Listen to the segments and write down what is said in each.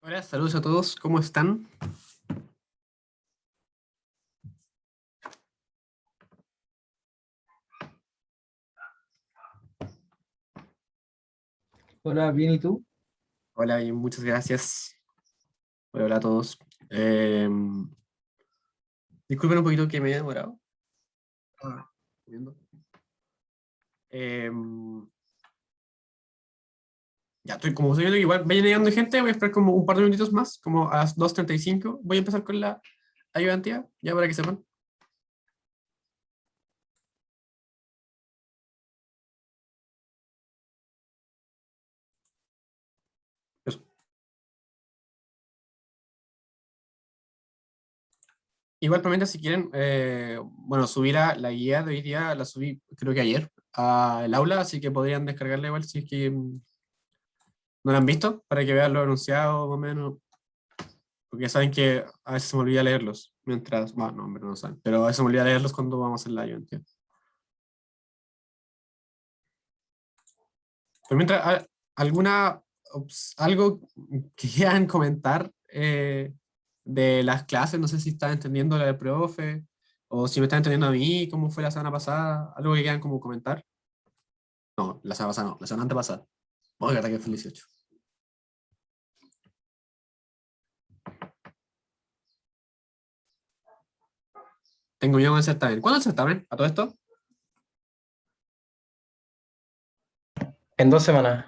Hola, saludos a todos, ¿cómo están? Hola, bien, ¿y tú? Hola, bien, muchas gracias. Hola a todos. Eh, Disculpen un poquito que me haya demorado. Ah, viendo. Eh, ya estoy, como estoy viendo que igual vayan llegando gente, voy a esperar como un par de minutitos más, como a las 2:35. Voy a empezar con la ayudantía, ya para que sepan. Eso. Igual, probablemente si quieren, bueno, subir a la guía de hoy día, la subí creo que ayer, al aula, así que podrían descargarla igual si es que no la han visto, para que vean lo anunciado más o menos. Porque saben que a veces se me olvida leerlos mientras, bueno, no, hombre, no saben, pero a veces se me olvida leerlos cuando vamos en live, ¿entiendes? Pero mientras, ¿alguna, algo que quieran comentar de las clases? No sé si están entendiendo la del profe, o si me están entendiendo a mí, cómo fue la semana pasada, algo que quieran como comentar. No, la semana pasada no, la semana antepasada. Oiga, que fue el 18. Tengo miedo con el certamen. ¿Cuándo es el certamen? ¿A todo esto? En 2 semanas.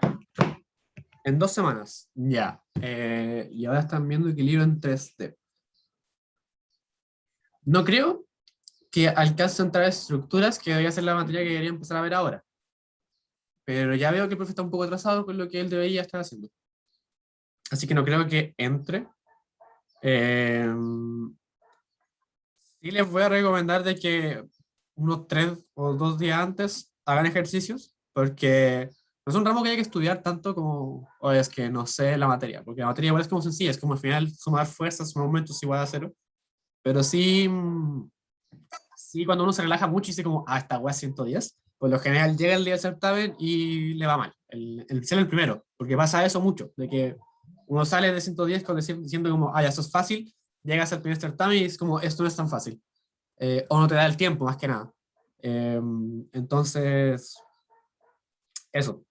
En 2 semanas. Ya. Y ahora están viendo equilibrio en 3D. No creo que alcance a entrar a estructuras, que debería ser la materia que debería empezar a ver ahora. Pero ya veo que el profe está un poco atrasado con lo que él debería estar haciendo. Así que no creo que entre. Eh, sí les voy a recomendar de que unos 3 o 2 días antes hagan ejercicios, porque no es un ramo que hay que estudiar tanto como, o es que no sé la materia, porque la materia igual es como sencilla, es como al final sumar fuerzas, sumar momentos igual a cero, pero sí, sí, cuando uno se relaja mucho y dice como, esta weá es 110, por lo general llega el día del certamen y le va mal. Ser el primero, porque pasa eso mucho, de que uno sale de 110 diciendo como, ya, eso es fácil, llegas al primer certamen y es como, esto no es tan fácil. O no te da el tiempo, más que nada. Eh, entonces, eso.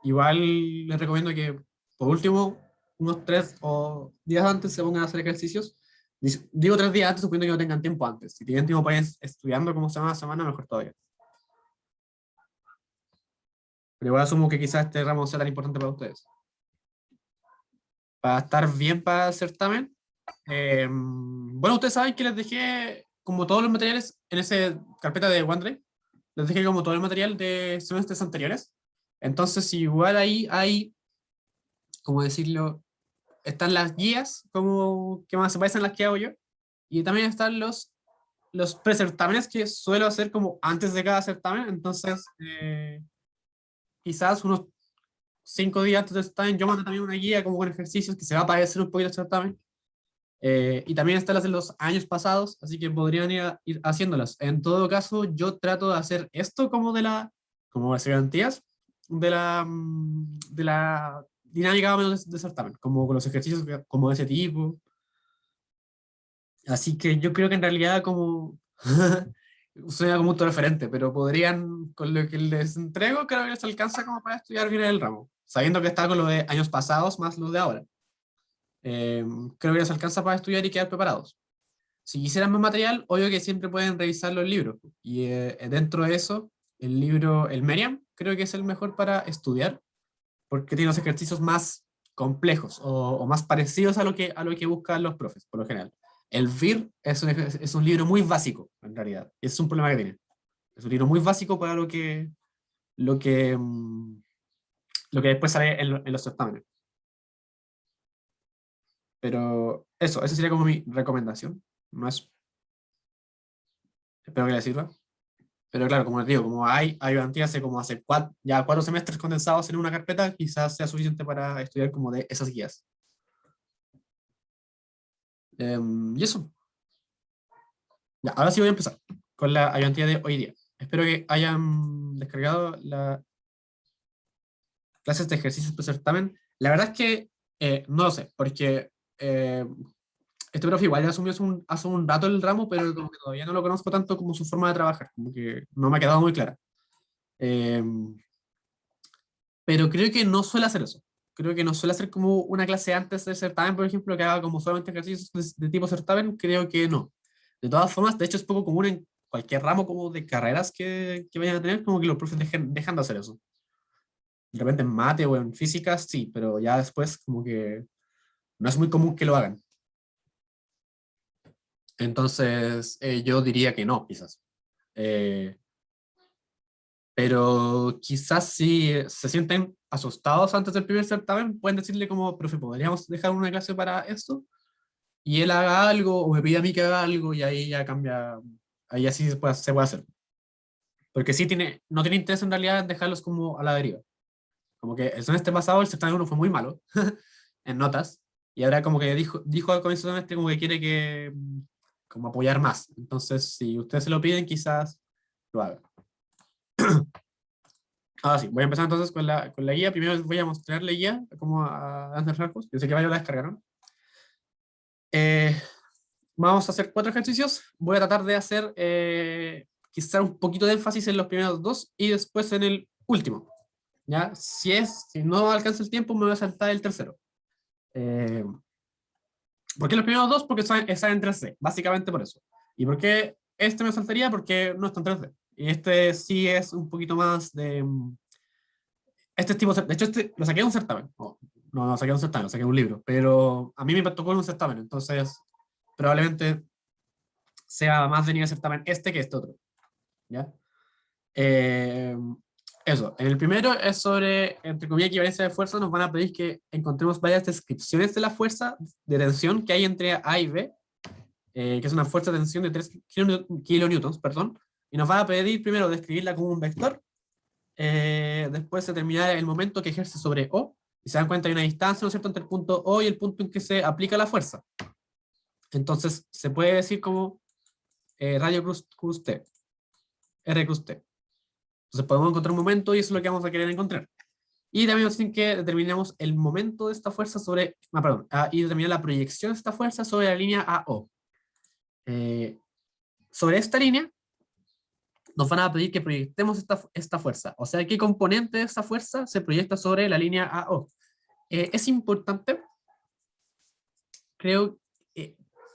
Igual les recomiendo que, por último, unos 3 días antes se pongan a hacer ejercicios. Digo 3 días antes, suponiendo que no tengan tiempo antes. Si tienen tiempo para ir estudiando como semana a semana, mejor todavía. Pero igual asumo que quizás este ramo sea tan importante para ustedes. Para estar bien para el certamen, bueno, ustedes saben que les dejé como todos los materiales en esa carpeta de OneDrive. Les dejé como todo el material de semestres anteriores. Entonces, igual ahí hay, como decirlo, están las guías, como que más se parecen a las que hago yo, y también están los precertámenes que suelo hacer como antes de cada certamen. Entonces, quizás unos 5 días antes del certamen yo mando también una guía como con ejercicios que se va a parecer un poquito al certamen. Y también están las de los años pasados, así que podrían ir haciéndolas. En todo caso, yo trato de hacer esto como las garantías de la dinámica más o menos de certamen, como con los ejercicios como de ese tipo. Así que yo creo que en realidad como suena como un referente, pero podrían, con lo que les entrego, creo que les alcanza como para estudiar bien el ramo, sabiendo que está con lo de años pasados más lo de ahora. Eh, Creo que les alcanza para estudiar y quedar preparados. Si quisieran más material, obvio que siempre pueden revisar los libros. Y dentro de eso, el libro, el Merriam, creo que es el mejor para estudiar, porque tiene los ejercicios más complejos o más parecidos a lo que buscan los profes, por lo general. El VIR es un libro muy básico, en realidad. Y ese es un problema que tiene. Es un libro muy básico para lo que, mm, lo que después sale en los certámenes. Pero eso sería como mi recomendación. No es, espero que les sirva. Pero claro, como les digo, como hay ayudantía hace 4 semestres condensados en una carpeta, quizás sea suficiente para estudiar como de esas guías. Y eso. Ya, ahora sí voy a empezar con la ayudantía de hoy día. Espero que hayan descargado las clases de ejercicios de certamen. La verdad es que No lo sé, porque este profe igual ya asumió hace un rato el ramo, pero como que todavía no lo conozco tanto como su forma de trabajar, como que no me ha quedado muy clara. Eh, pero creo que no suele hacer eso. Creo que no suele hacer como una clase antes del certamen, por ejemplo, que haga como solamente ejercicios de tipo certamen, creo que no. De todas formas, de hecho es poco común en cualquier ramo como de carreras que vayan a tener, como que los profes dejan de hacer eso. De repente en mate o en física, sí, pero ya después como que no es muy común que lo hagan. Entonces, yo diría que no, quizás. Eh, pero quizás si se sienten asustados antes del primer certamen, pueden decirle como, profe, ¿podríamos dejar una clase para esto? Y él haga algo, o me pide a mí que haga algo, y ahí ya cambia, ahí así se puede hacer. Porque sí no tiene interés en realidad en dejarlos como a la deriva. Como que el semestre pasado el certamen uno fue muy malo en notas, y ahora como que dijo al comienzo del semestre como que quiere que como apoyar más. Entonces, si ustedes se lo piden, quizás lo haga. Ahora sí, voy a empezar entonces con la guía. Primero les voy a mostrar la guía, como a grandes rasgos. Yo sé que varios la descargaron. Eh, Vamos a hacer 4 ejercicios. Voy a tratar de hacer quizá un poquito de énfasis en los primeros 2 y después en el último. ¿Ya? Si no alcanza el tiempo, me voy a saltar el tercero. Eh, ¿Por qué los primeros 2? Porque están en 3D, básicamente por eso. ¿Y por qué este me saltaría? Porque no está en 3D. Y este sí es un poquito más de... Este tipo, de hecho, este lo saqué de un certamen. No, no saqué de un certamen, lo saqué de un libro. Pero a mí me tocó en un certamen, entonces probablemente sea más de nivel certamen este que este otro. ¿Ya? Eh, Eso, en el primero es sobre, entre comillas, equivalencia de fuerza. Nos van a pedir que encontremos varias descripciones de la fuerza de tensión que hay entre A y B, que es una fuerza de tensión de 3 kilonewtons, perdón, y nos van a pedir primero describirla como un vector, después determinar el momento que ejerce sobre O, y se dan cuenta hay una distancia, ¿no es cierto?, entre el punto O y el punto en que se aplica la fuerza. Entonces, se puede decir como radio cruz T, R cruz T. Entonces, podemos encontrar un momento y eso es lo que vamos a querer encontrar. Y también nos dicen que determinemos el momento de esta fuerza sobre, y determinar la proyección de esta fuerza sobre la línea AO. Sobre esta línea, nos van a pedir que proyectemos esta fuerza. O sea, ¿qué componente de esta fuerza se proyecta sobre la línea AO? Es importante, creo,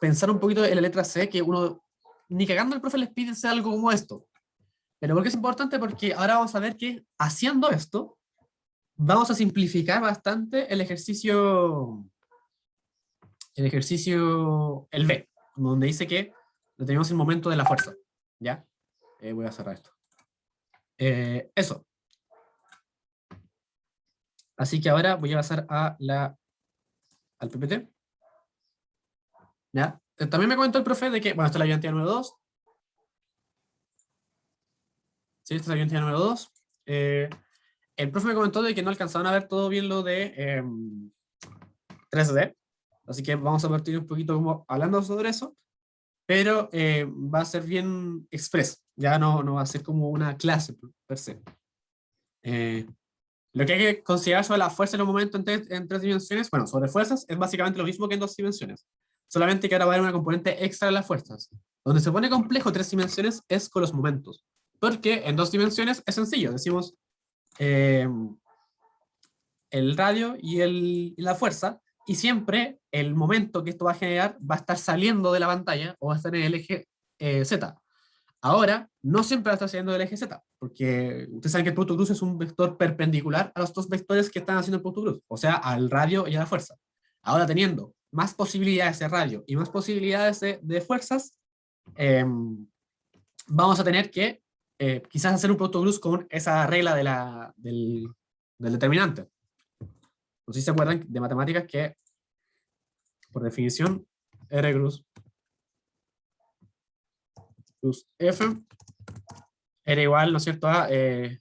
pensar un poquito en la letra C, que uno, ni cagando el profe les pide hacer algo como esto. Pero ¿por qué es importante? Porque ahora vamos a ver que haciendo esto, vamos a simplificar bastante el B, donde dice que detenemos el momento de la fuerza. ¿Ya? Voy a cerrar esto. Eso. Así que ahora voy a pasar al PPT. ¿Ya? También me comentó el profe de que, bueno, esta es la ayudantía número 2. Sí, esta es la ayudantía número 2. El profe me comentó de que no alcanzaban a ver todo bien lo de 3D. Así que vamos a partir un poquito como hablando sobre eso. Pero va a ser bien express. Ya no va a ser como una clase per se. Eh, lo que hay que considerar sobre la fuerza en los momentos en 3 dimensiones, bueno, sobre fuerzas, es básicamente lo mismo que en 2 dimensiones. Solamente que ahora va a haber una componente extra de las fuerzas. Donde se pone complejo 3 dimensiones es con los momentos. Porque en 2 dimensiones es sencillo. Decimos eh, el radio y la fuerza, y siempre el momento que esto va a generar va a estar saliendo de la pantalla o va a estar en el eje Z. Ahora, no siempre va a estar saliendo del eje Z, porque ustedes saben que el punto cruz es un vector perpendicular a los dos vectores que están haciendo el punto cruz, o sea, al radio y a la fuerza. Ahora, teniendo más posibilidades de radio y más posibilidades de fuerzas, eh, vamos a tener que quizás hacer un punto cruz con esa regla del determinante. No sé si se acuerdan de matemáticas que, por definición, R cruz F era igual, ¿no es cierto?, a el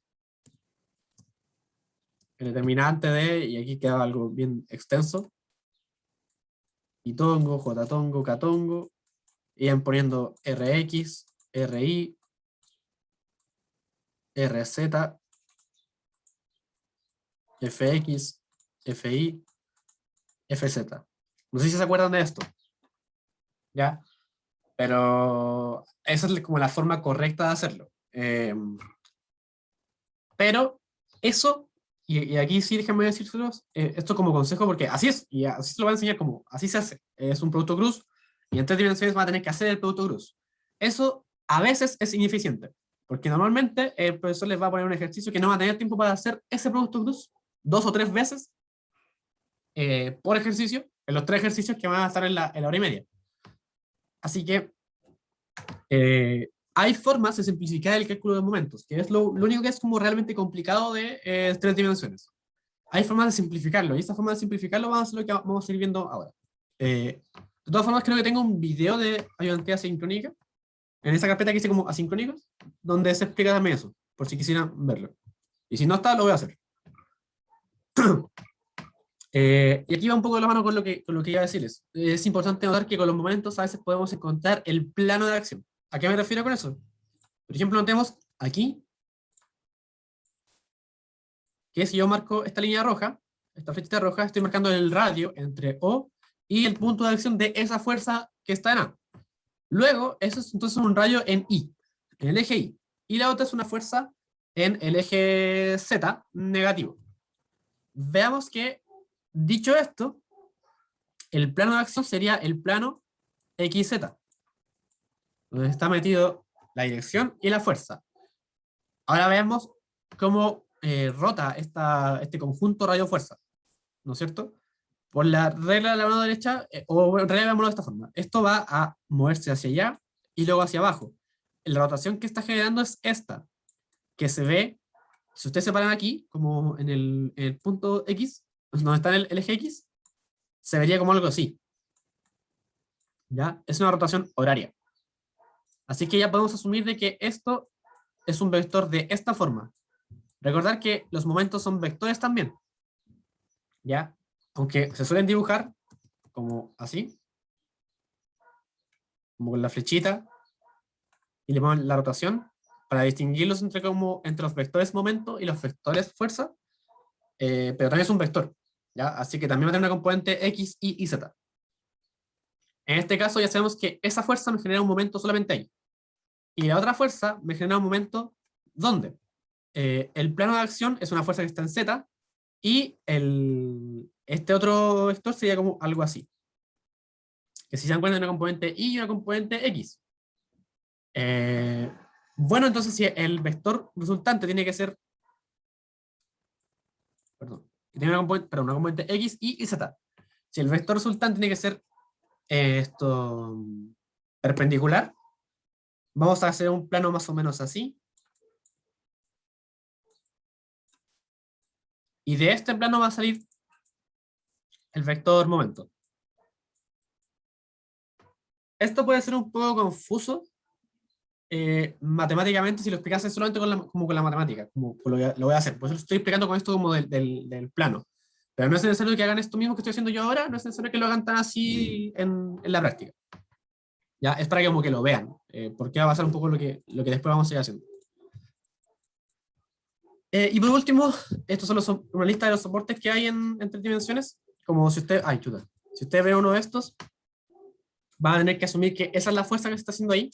determinante de, y aquí queda algo bien extenso, y tongo, j tongo, k tongo, iban poniendo rx, ri, rz, fx, fi, FZ. No sé si se acuerdan de esto, ¿ya? Pero esa es como la forma correcta de hacerlo. Pero eso, y aquí sí déjenme decírselos, esto como consejo, porque así es, y así se lo voy a enseñar como, así se hace. Es un producto cruz, y en 3 dimensiones van a tener que hacer el producto cruz. Eso a veces es ineficiente, porque normalmente el profesor les va a poner un ejercicio que no va a tener tiempo para hacer ese producto cruz 2 o 3 veces por ejercicio, en los 3 ejercicios que van a estar en la hora y media. Así que hay formas de simplificar el cálculo de momentos, que es lo único que es como realmente complicado de 3 dimensiones. Hay formas de simplificarlo, y esta forma de simplificarlo vamos a ser lo que vamos a ir viendo ahora. De todas formas, creo que tengo un video de ayudantía asincrónica, en esa carpeta que hice como asincrónicos, donde se explica también eso, por si quisieran verlo. Y si no está, lo voy a hacer. Y aquí va un poco de la mano con lo que iba a decirles. Es importante notar que con los momentos a veces podemos encontrar el plano de acción. ¿A qué me refiero con eso? Por ejemplo, notemos aquí que si yo marco esta línea roja, esta flechita roja, estoy marcando el radio entre O y el punto de acción de esa fuerza que está en A. Luego, eso es entonces un radio en I, en el eje I. Y la otra es una fuerza en el eje Z negativo. Veamos que, dicho esto, el plano de acción sería el plano XZ, donde está metido la dirección y la fuerza. Ahora veamos cómo rota este conjunto radio-fuerza, ¿no es cierto? Por la regla de la mano derecha, o en realidad veámoslo de esta forma. Esto va a moverse hacia allá y luego hacia abajo. La rotación que está generando es esta, que se ve, si ustedes se paran aquí, como en el punto X, donde está el eje X, se vería como algo así. ¿Ya? Es una rotación horaria. Así que ya podemos asumir de que esto es un vector de esta forma. Recordar que los momentos son vectores también, ¿ya? Aunque se suelen dibujar como así, como con la flechita, y le ponen la rotación, para distinguirlos entre los vectores momento y los vectores fuerza, pero también es un vector, ¿ya? Así que también va a tener una componente X, Y y Z. En este caso ya sabemos que esa fuerza me genera un momento solamente ahí, y la otra fuerza me genera un momento ¿dónde? El plano de acción es una fuerza que está en Z, y este otro vector sería como algo así. Que si se dan cuenta de una componente Y y una componente X. Bueno, entonces si el vector resultante tiene que ser, perdón, tiene una componente X, Y y Z. Si el vector resultante tiene que ser esto perpendicular, vamos a hacer un plano más o menos así. Y de este plano va a salir el vector momento. Esto puede ser un poco confuso matemáticamente si lo explicase solamente como con la matemática, como lo voy a hacer. Por eso lo estoy explicando con esto como del plano. Pero no es necesario que hagan esto mismo que estoy haciendo yo ahora, no es necesario que lo hagan tan así en la práctica. Ya, es para que como que lo vean, porque va a pasar un poco lo que después vamos a ir haciendo. Y por último, estos son una lista de los soportes que hay en 3 dimensiones. Como si usted, ay, chuta, si usted ve uno de estos, va a tener que asumir que esa es la fuerza que se está haciendo ahí.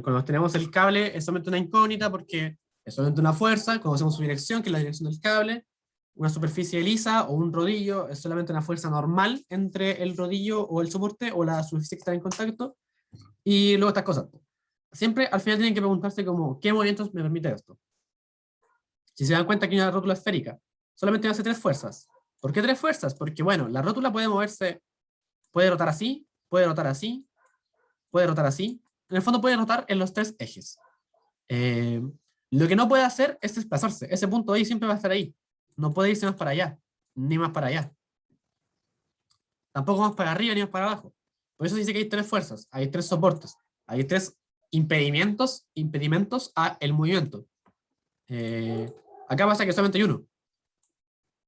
Cuando tenemos el cable es solamente una incógnita porque es solamente una fuerza, conocemos su dirección, que es la dirección del cable, una superficie lisa o un rodillo es solamente una fuerza normal entre el rodillo o el soporte o la superficie que está en contacto, y luego estas cosas. Siempre al final tienen que preguntarse como, ¿qué movimientos me permite esto? Si se dan cuenta que hay una rótula esférica, solamente hace 3 fuerzas. ¿Por qué 3 fuerzas? Porque bueno, la rótula puede moverse, puede rotar así, puede rotar así, puede rotar así. En el fondo puede rotar en los 3 ejes. Eh, lo que no puede hacer es desplazarse. Ese punto ahí siempre va a estar ahí. No puede irse más para allá, ni más para allá. Tampoco más para arriba ni más para abajo. Por eso dice que hay 3 fuerzas, hay 3 soportes, hay 3 impedimentos a el movimiento. Acá pasa que solamente hay uno.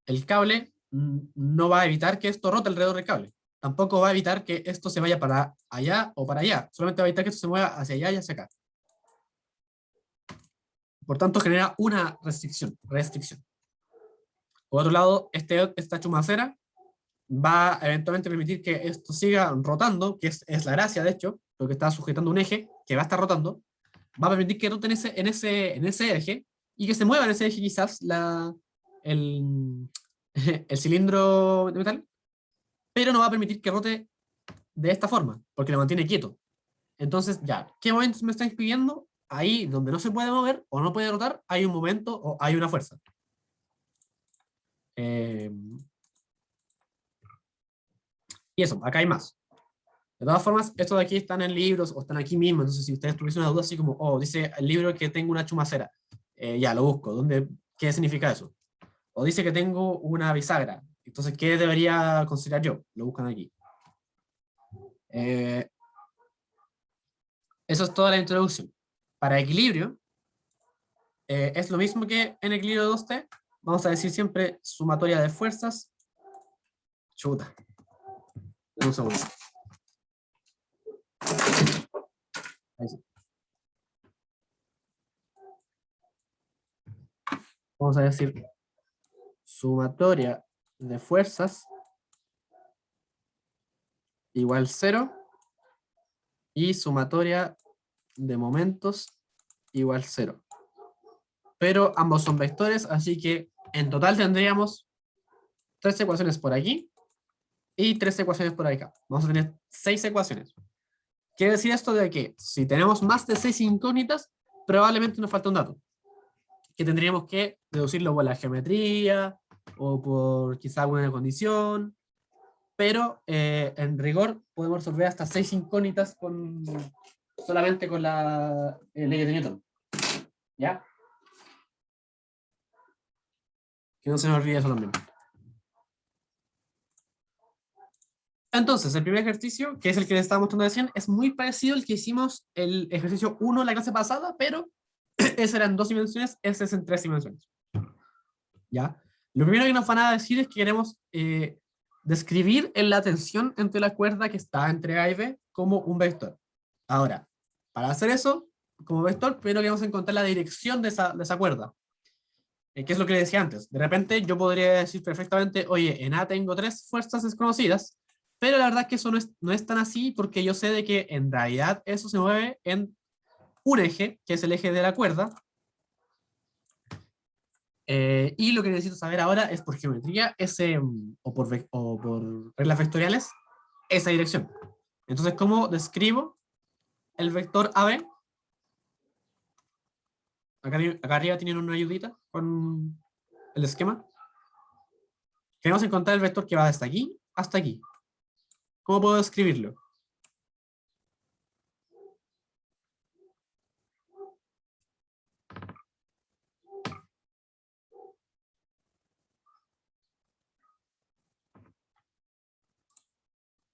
El cable no va a evitar que esto rote alrededor del cable. Tampoco va a evitar que esto se vaya para allá o para allá. Solamente va a evitar que esto se mueva hacia allá y hacia acá. Por tanto, genera una restricción. Por otro lado, esta chumacera va a eventualmente permitir que esto siga rotando, que es la gracia, de hecho, porque está sujetando un eje que va a estar rotando, va a permitir que rote en ese eje y que se mueva en ese eje quizás el, el cilindro de metal, pero no va a permitir que rote de esta forma, porque lo mantiene quieto. Entonces, ya, ¿qué momentos me están pidiendo? Ahí donde no se puede mover o no puede rotar, hay un momento o hay una fuerza. Eh, y eso, acá hay más. De todas formas, estos de aquí están en libros o están aquí mismo, entonces si ustedes tuviesen una duda así como, oh, dice el libro que tengo una chumacera, ya, lo busco, ¿qué significa eso? O dice que tengo una bisagra, entonces, ¿qué debería considerar yo? Lo buscan aquí. Eh, Eso es toda la introducción. Para equilibrio, es lo mismo que en equilibrio de 2T, vamos a decir siempre sumatoria de fuerzas, chuta, un segundo. Ahí sí. Vamos a decir sumatoria de fuerzas igual 0 y sumatoria de momentos igual 0. Pero ambos son vectores, así que en total tendríamos 3 ecuaciones por aquí y 3 ecuaciones por acá. Vamos a tener 6 ecuaciones. Quiere decir esto de que si tenemos más de 6 incógnitas, probablemente nos falta un dato, que tendríamos que deducirlo por la geometría o por quizá alguna condición, pero en rigor podemos resolver hasta 6 incógnitas solamente con la ley de Newton. ¿Ya? Que no se me olvide eso también. Entonces, el primer ejercicio, que es el que les estaba mostrando recién, es muy parecido al que hicimos el ejercicio 1 en la clase pasada, pero ese era en 2 dimensiones, ese es en 3 dimensiones. ¿Ya? Lo primero que nos van a decir es que queremos describir la tensión entre la cuerda que está entre A y B como un vector. Ahora, para hacer eso, como vector, primero queremos encontrar la dirección de esa cuerda. ¿Qué es lo que le decía antes? De repente yo podría decir perfectamente, oye, en A tengo 3 fuerzas desconocidas, pero la verdad es que eso no es tan así porque yo sé de que en realidad eso se mueve en un eje, que es el eje de la cuerda, y lo que necesito saber ahora es por geometría o por reglas vectoriales esa dirección. Entonces, ¿cómo describo el vector AB? Acá arriba tienen una ayudita con el esquema. Queremos encontrar el vector que va desde aquí hasta aquí. ¿Cómo puedo escribirlo?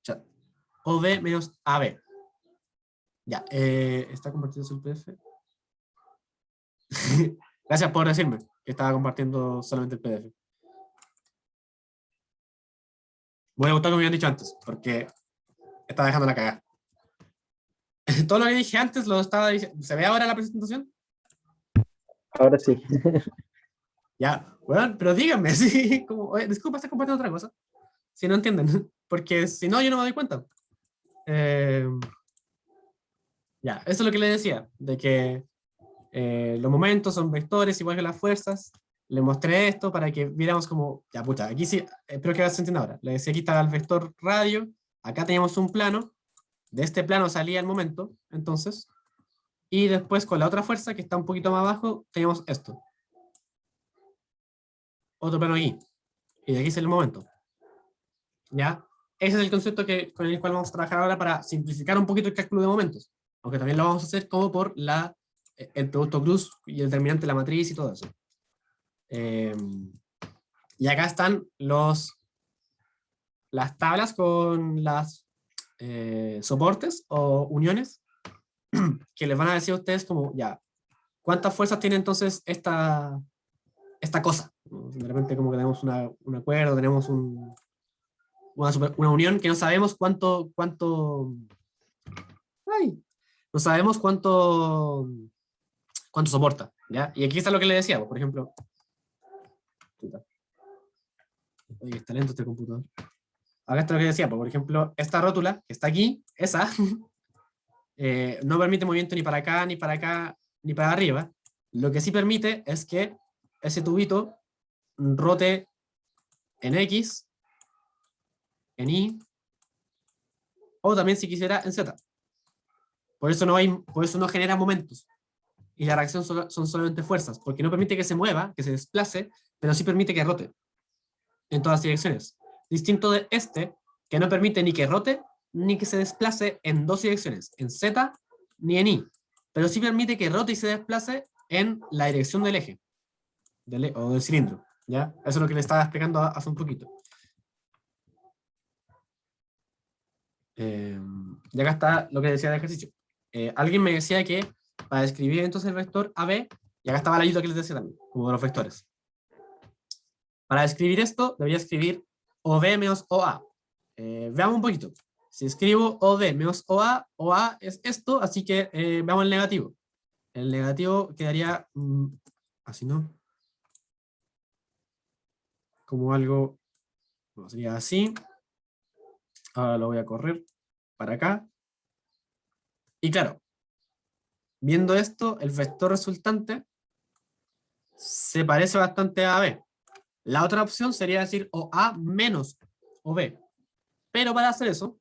O sea, OB menos AB. Ya, ¿está compartiendo el PDF? Gracias por decirme que estaba compartiendo solamente el PDF. Voy a gustar como me habían dicho antes, porque estaba dejando la cagada. Todo lo que dije antes lo estaba diciendo. ¿Se ve ahora la presentación? Ahora sí. Ya, bueno, pero díganme, sí, como, oye, disculpa, estás compartiendo otra cosa. Si no entienden, porque si no, yo no me doy cuenta. Eh, ya, eso es lo que le decía, de que los momentos son vectores igual que las fuerzas. Le mostré esto para que viéramos como, ya pucha, aquí sí, espero que se entienda ahora. Le decía, aquí está el vector radio, acá teníamos un plano, de este plano salía el momento, entonces, y después con la otra fuerza que está un poquito más abajo, teníamos esto. Otro plano aquí, y de aquí sale el momento. ¿Ya? Ese es el concepto con el cual vamos a trabajar ahora para simplificar un poquito el cálculo de momentos, aunque también lo vamos a hacer como por el producto cruz y el determinante de la matriz y todo eso. Y acá están las tablas con las soportes o uniones que les van a decir a ustedes como, ya, ¿cuántas fuerzas tiene entonces esta cosa? De repente como que tenemos una cuerda, tenemos una unión que no sabemos ay, no sabemos cuánto soporta, ¿ya? Y aquí está lo que le decía, por ejemplo, oye, está lento este computador. Acá está lo que decía, por ejemplo, esta rótula que está aquí, esa, no permite movimiento ni para acá, ni para acá, ni para arriba. Lo que sí permite es que ese tubito rote en X, en Y, o también si quisiera en Z. Por eso no genera momentos. Y la reacción son solamente fuerzas, porque no permite que se mueva, que se desplace, pero sí permite que rote en todas direcciones. Distinto de este, que no permite ni que rote, ni que se desplace en dos direcciones, en Z ni en Y. Pero sí permite que rote y se desplace en la dirección del eje, o del cilindro. ¿Ya? Eso es lo que le estaba explicando hace un poquito. Y acá está lo que decía del ejercicio. Alguien me decía que para describir entonces el vector AB, y acá estaba la ayuda que les decía también, como de los vectores. Para describir esto, debería escribir OB menos OA. Veamos un poquito. Si escribo OB menos OA es esto, así que veamos el negativo. El negativo quedaría así, ¿no? Como algo, no, sería así. Ahora lo voy a correr para acá. Y claro, viendo esto, el vector resultante se parece bastante a AB. La otra opción sería decir OA menos OB. Pero para hacer eso,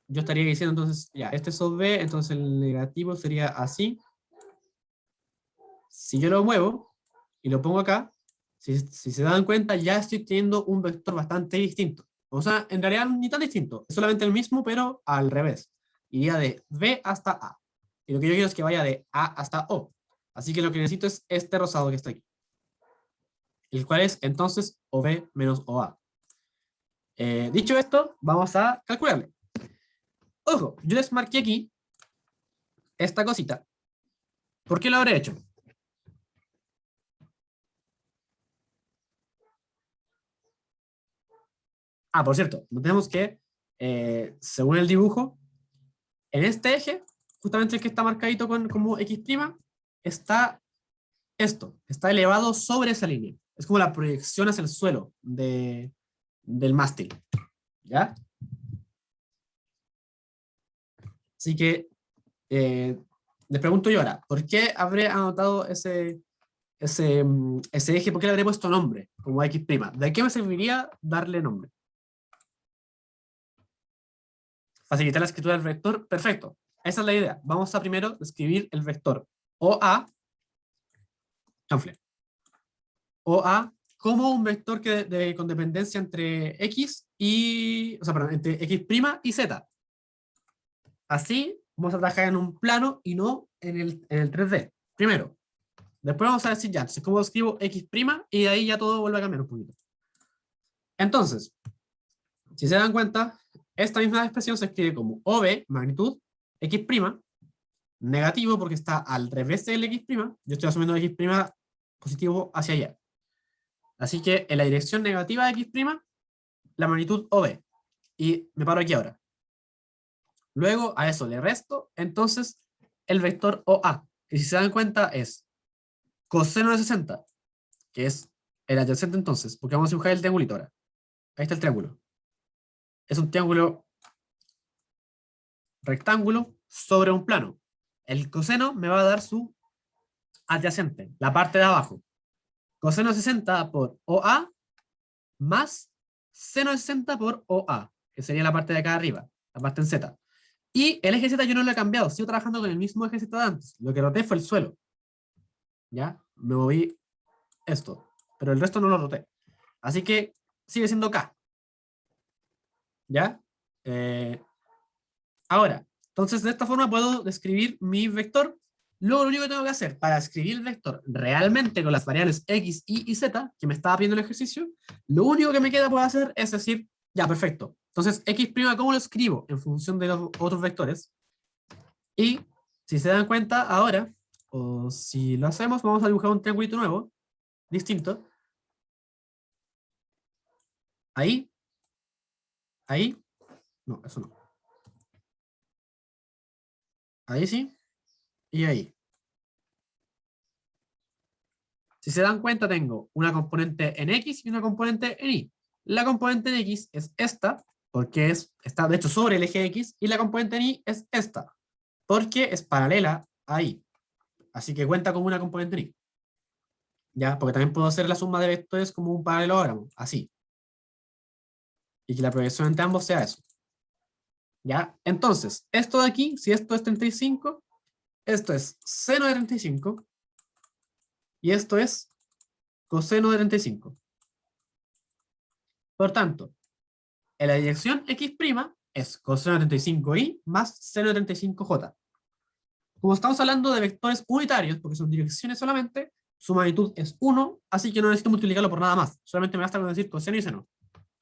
yo estaría diciendo entonces, ya, este es OB, entonces el negativo sería así. Si yo lo muevo y lo pongo acá, si se dan cuenta, ya estoy teniendo un vector bastante distinto. O sea, en realidad ni tan distinto, es solamente el mismo, pero al revés. Iría de B hasta A. Y lo que yo quiero es que vaya de A hasta O. Así que lo que necesito es este rosado que está aquí. El cual es entonces OB menos OA. Dicho esto, vamos a calcularle. Ojo, yo les marqué aquí esta cosita. ¿Por qué lo habré hecho? Ah, por cierto, tenemos que, según el dibujo, en este eje, justamente el que está marcadito como X', está esto, está elevado sobre esa línea. Es como la proyección hacia el suelo del mástil. ¿Ya? Así que les pregunto yo ahora, ¿por qué habré anotado ese eje? ¿Por qué le habré puesto nombre como X'? ¿De qué me serviría darle nombre? Facilitar la escritura del vector, perfecto. Esa es la idea. Vamos a primero escribir el vector OA, chanfle, OA como un vector con dependencia entre X y, o sea, perdón, entre X' y Z. Así vamos a trabajar en un plano y no en el 3D. Primero. Después vamos a decir ya, entonces cómo escribo X' y de ahí ya todo vuelve a cambiar un poquito. Entonces, si se dan cuenta, esta misma expresión se escribe como OB, magnitud, X', negativo porque está al revés del X', yo estoy asumiendo X' positivo hacia allá. Así que en la dirección negativa de X', la magnitud OB. Y me paro aquí ahora. Luego a eso le resto, entonces, el vector OA, que si se dan cuenta es coseno de 60, que es el adyacente entonces, porque vamos a dibujar el triangulito ahora. Ahí está el triángulo. Es un triángulo rectángulo sobre un plano. El coseno me va a dar su adyacente, la parte de abajo. Coseno de 60 por OA más seno de 60 por OA, que sería la parte de acá arriba, la parte en Z. Y el eje Z yo no lo he cambiado, sigo trabajando con el mismo eje Z de antes. Lo que roté fue el suelo. ¿Ya? Me moví esto, pero el resto no lo roté. Así que sigue siendo K. ¿Ya? Ahora, entonces de esta forma puedo describir mi vector. Luego lo único que tengo que hacer para escribir el vector realmente con las variables X, Y y Z, que me estaba pidiendo el ejercicio, lo único que me queda por hacer es decir, ya, perfecto. Entonces, X', ¿cómo lo escribo? En función de los otros vectores. Y si se dan cuenta ahora, o si lo hacemos, vamos a dibujar un triangulito nuevo, distinto. Ahí, ahí, no, eso no. Ahí sí, y ahí. Si se dan cuenta, tengo una componente en X y una componente en Y. La componente en X es esta, porque está de hecho sobre el eje X, y la componente en Y es esta, porque es paralela a Y. Así que cuenta como una componente en Y. ¿Ya? Porque también puedo hacer la suma de vectores como un paralelogramo, así. Y que la proyección entre ambos sea eso. ¿Ya? Entonces, esto de aquí, si esto es 35, esto es seno de 35, y esto es coseno de 35. Por tanto, en la dirección X' es coseno de 35y más seno de 35j. Como estamos hablando de vectores unitarios, porque son direcciones solamente, su magnitud es 1, así que no necesito multiplicarlo por nada más. Solamente me basta con decir coseno y seno.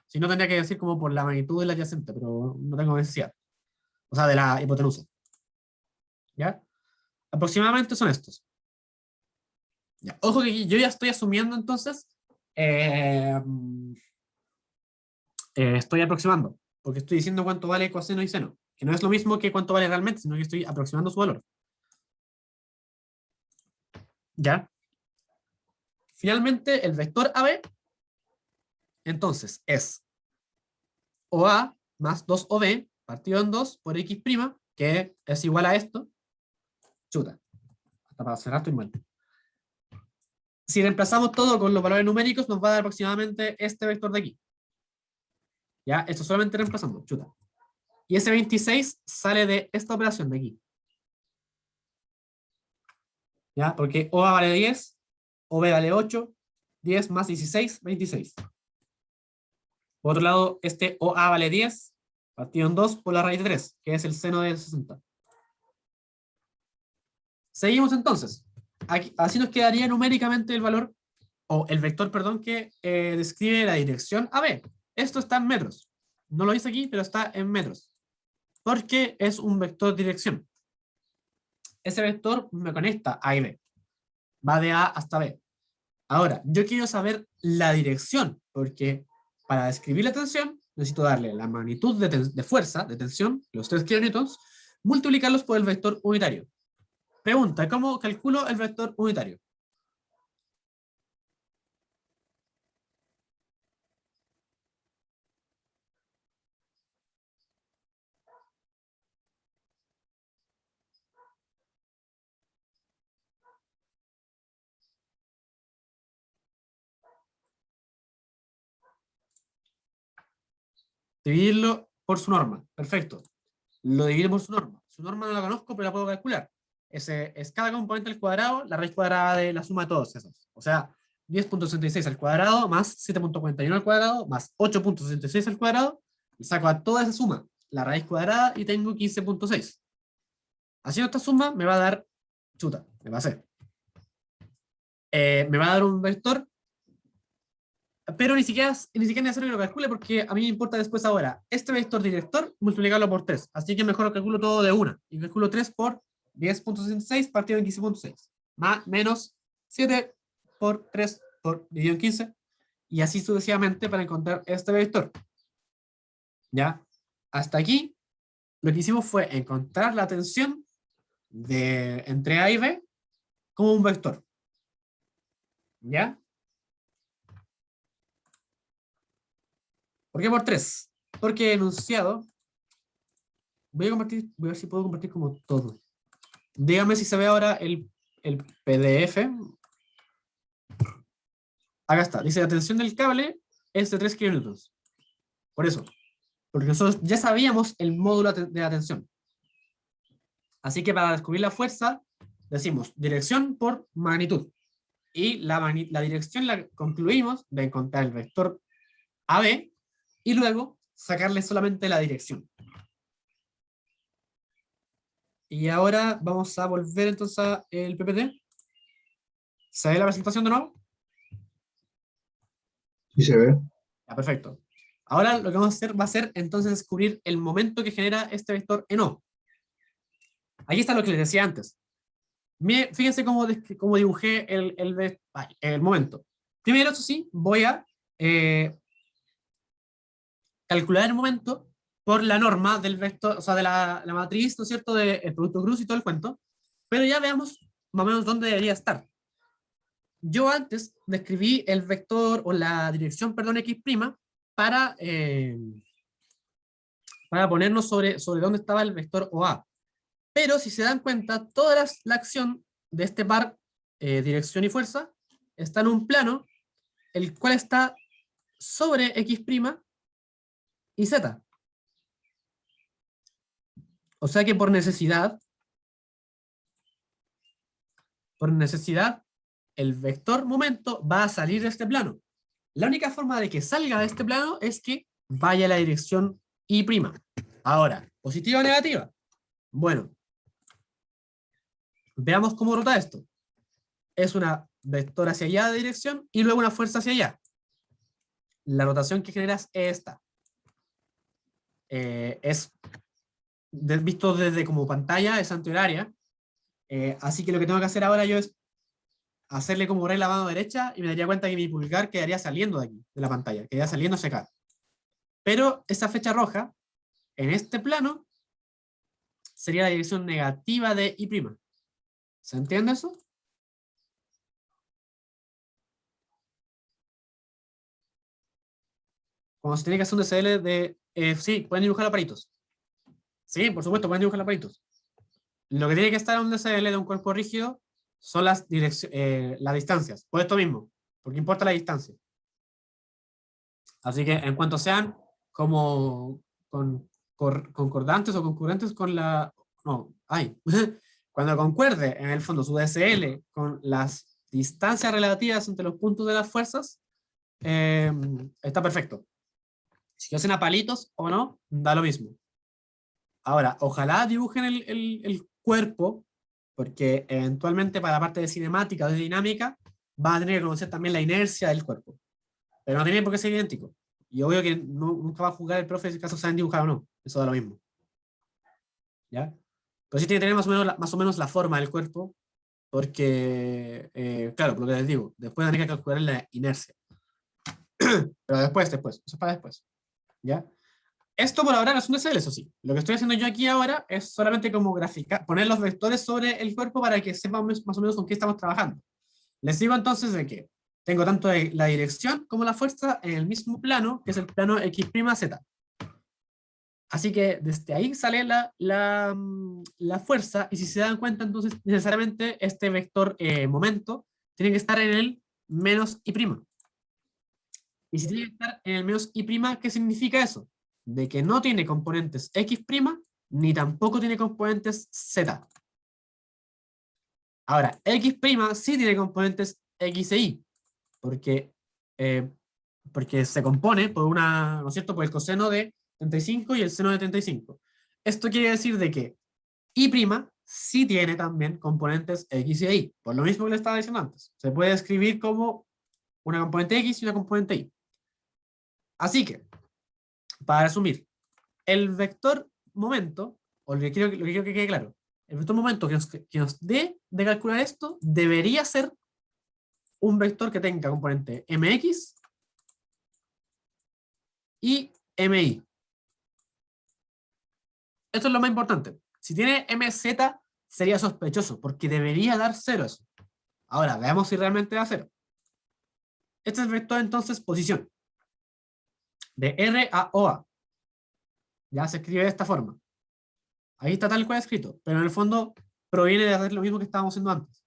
Si no, tendría que decir como por la magnitud de la adyacente, pero no tengo necesidad. O sea, de la hipotenusa. ¿Ya? Aproximadamente son estos. ¿Ya? Ojo que yo ya estoy asumiendo entonces, estoy aproximando, porque estoy diciendo cuánto vale coseno y seno, que no es lo mismo que cuánto vale realmente, sino que estoy aproximando su valor. ¿Ya? Finalmente, el vector AB, entonces, es OA más 2OB partido en 2 por X', que es igual a esto. Chuta, hasta para cerrar estoy mal. Si reemplazamos todo con los valores numéricos, nos va a dar aproximadamente este vector de aquí. ¿Ya? Esto solamente reemplazando, chuta. Y ese 26 sale de esta operación de aquí. ¿Ya? Porque OA vale 10, OB vale 8, 10 más 16, 26. Por otro lado, este OA vale 10, partido en 2 por la raíz de 3, que es el seno de 60. Seguimos entonces. Aquí, así nos quedaría numéricamente el valor, o el vector, perdón, que describe la dirección AB. Esto está en metros. No lo hice aquí, pero está en metros. Porque es un vector dirección. Ese vector me conecta A y B. Va de A hasta B. Ahora, yo quiero saber la dirección, porque para describir la tensión necesito darle la magnitud de fuerza, de tensión, los 3 kilonewtons, multiplicarlos por el vector unitario. Pregunta, ¿cómo calculo el vector unitario? Dividirlo por su norma. Perfecto. Lo divido por su norma. Su norma no la conozco, pero la puedo calcular. Ese es cada componente al cuadrado, la raíz cuadrada de la suma de todos esos. O sea, 10.66 al cuadrado más 7.41 al cuadrado más 8.66 al cuadrado. Y saco a toda esa suma la raíz cuadrada y tengo 15.6. Haciendo esta suma me va a dar, chuta, me va a hacer. Me va a dar un vector, pero ni siquiera es necesario que lo calcule porque a mí me importa después ahora este vector director multiplicarlo por 3. Así que mejor lo calculo todo de una. Y calculo 3 por 10.66 partido en 15.6. Más, menos 7 por 3 por dividido en 15. Y así sucesivamente para encontrar este vector. ¿Ya? Hasta aquí lo que hicimos fue encontrar la tensión entre A y B como un vector. ¿Ya? ¿Por qué por 3? Porque enunciado. Voy a ver si puedo compartir como todo. Dígame si se ve ahora el PDF. Acá está. Dice la tensión del cable es de 3 kilonewtons. Por eso. Porque nosotros ya sabíamos el módulo de la tensión. Así que para descubrir la fuerza, decimos dirección por magnitud. Y la dirección la concluimos de encontrar el vector AB y luego sacarle solamente la dirección. Y ahora vamos a volver entonces al PPT. ¿Se ve la presentación de nuevo? Sí se ve. Ya, perfecto. Ahora lo que vamos a hacer va a ser entonces descubrir el momento que genera este vector en O. Aquí está lo que les decía antes. Fíjense cómo dibujé el momento. Primero, eso sí, voy a calcular el momento por la norma del vector, o sea, de la matriz, ¿no es cierto?, del producto cruz y todo el cuento. Pero ya veamos más o menos dónde debería estar. Yo antes describí el vector, o la dirección, perdón, X', para ponernos sobre dónde estaba el vector OA. Pero si se dan cuenta, toda la acción de este par dirección y fuerza está en un plano el cual está sobre X' y Z. O sea que por necesidad, el vector momento va a salir de este plano. La única forma de que salga de este plano es que vaya a la dirección Y'. Ahora, ¿positiva o negativa? Bueno, veamos cómo rota esto. Es una vector hacia allá de dirección y luego una fuerza hacia allá. La rotación que generas es esta. Visto desde como pantalla, es antihoraria. Así que lo que tengo que hacer ahora yo es hacerle como borrar la mano derecha y me daría cuenta que mi pulgar quedaría saliendo de aquí, de la pantalla, quedaría saliendo acá. Pero esa flecha roja, en este plano, sería la dirección negativa de Y'. ¿Se entiende eso? Cuando se tiene que hacer un DCL de... sí, pueden dibujar aparitos. Sí, por supuesto, pueden dibujar aparitos. Lo que tiene que estar en un DCL de un cuerpo rígido son las distancias. Por esto mismo, porque importa la distancia. Así que en cuanto sean como concordantes o concurrentes con la... No, cuando concuerde en el fondo su DSL con las distancias relativas entre los puntos de las fuerzas, está perfecto. Si hacen a palitos o no, da lo mismo. Ahora, ojalá dibujen el cuerpo, porque eventualmente para la parte de cinemática o de dinámica van a tener que conocer también la inercia del cuerpo. Pero no tiene por qué ser idéntico. Y obvio que nunca va a jugar el profe si acaso saben dibujar o no. Eso da lo mismo. ¿Ya? Pero sí tiene que tener más o menos la forma del cuerpo, porque, claro, por lo que les digo, después van a tener que calcular la inercia. Pero después, eso es para después. ¿Ya? Esto por ahora no es un DSL, eso sí. Lo que estoy haciendo yo aquí ahora es solamente como graficar, poner los vectores sobre el cuerpo para que sepan más o menos con qué estamos trabajando. Les digo entonces de que tengo tanto la dirección como la fuerza en el mismo plano, que es el plano X', Así que desde ahí sale la fuerza, y si se dan cuenta, entonces necesariamente este vector momento tiene que estar en el menos Y'. Y si tiene que estar en el menos Y', ¿qué significa eso? De que no tiene componentes X', ni tampoco tiene componentes Z. Ahora, X' sí tiene componentes X e Y, porque, porque se compone por ¿no es cierto?, por el coseno de 35 y el seno de 35. Esto quiere decir de que Y' sí tiene también componentes X y Y, por lo mismo que le estaba diciendo antes. Se puede escribir como una componente X y una componente Y. Así que, para resumir, el vector momento, o lo que quiero que quede claro, el vector momento que nos dé de calcular esto debería ser un vector que tenga componente mx y mi. Esto es lo más importante. Si tiene mz, sería sospechoso, porque debería dar 0 eso. Ahora, veamos si realmente da 0. Este es el vector, entonces, posición. De R a OA. Ya se escribe de esta forma. Ahí está tal cual escrito, pero en el fondo proviene de hacer lo mismo que estábamos haciendo antes.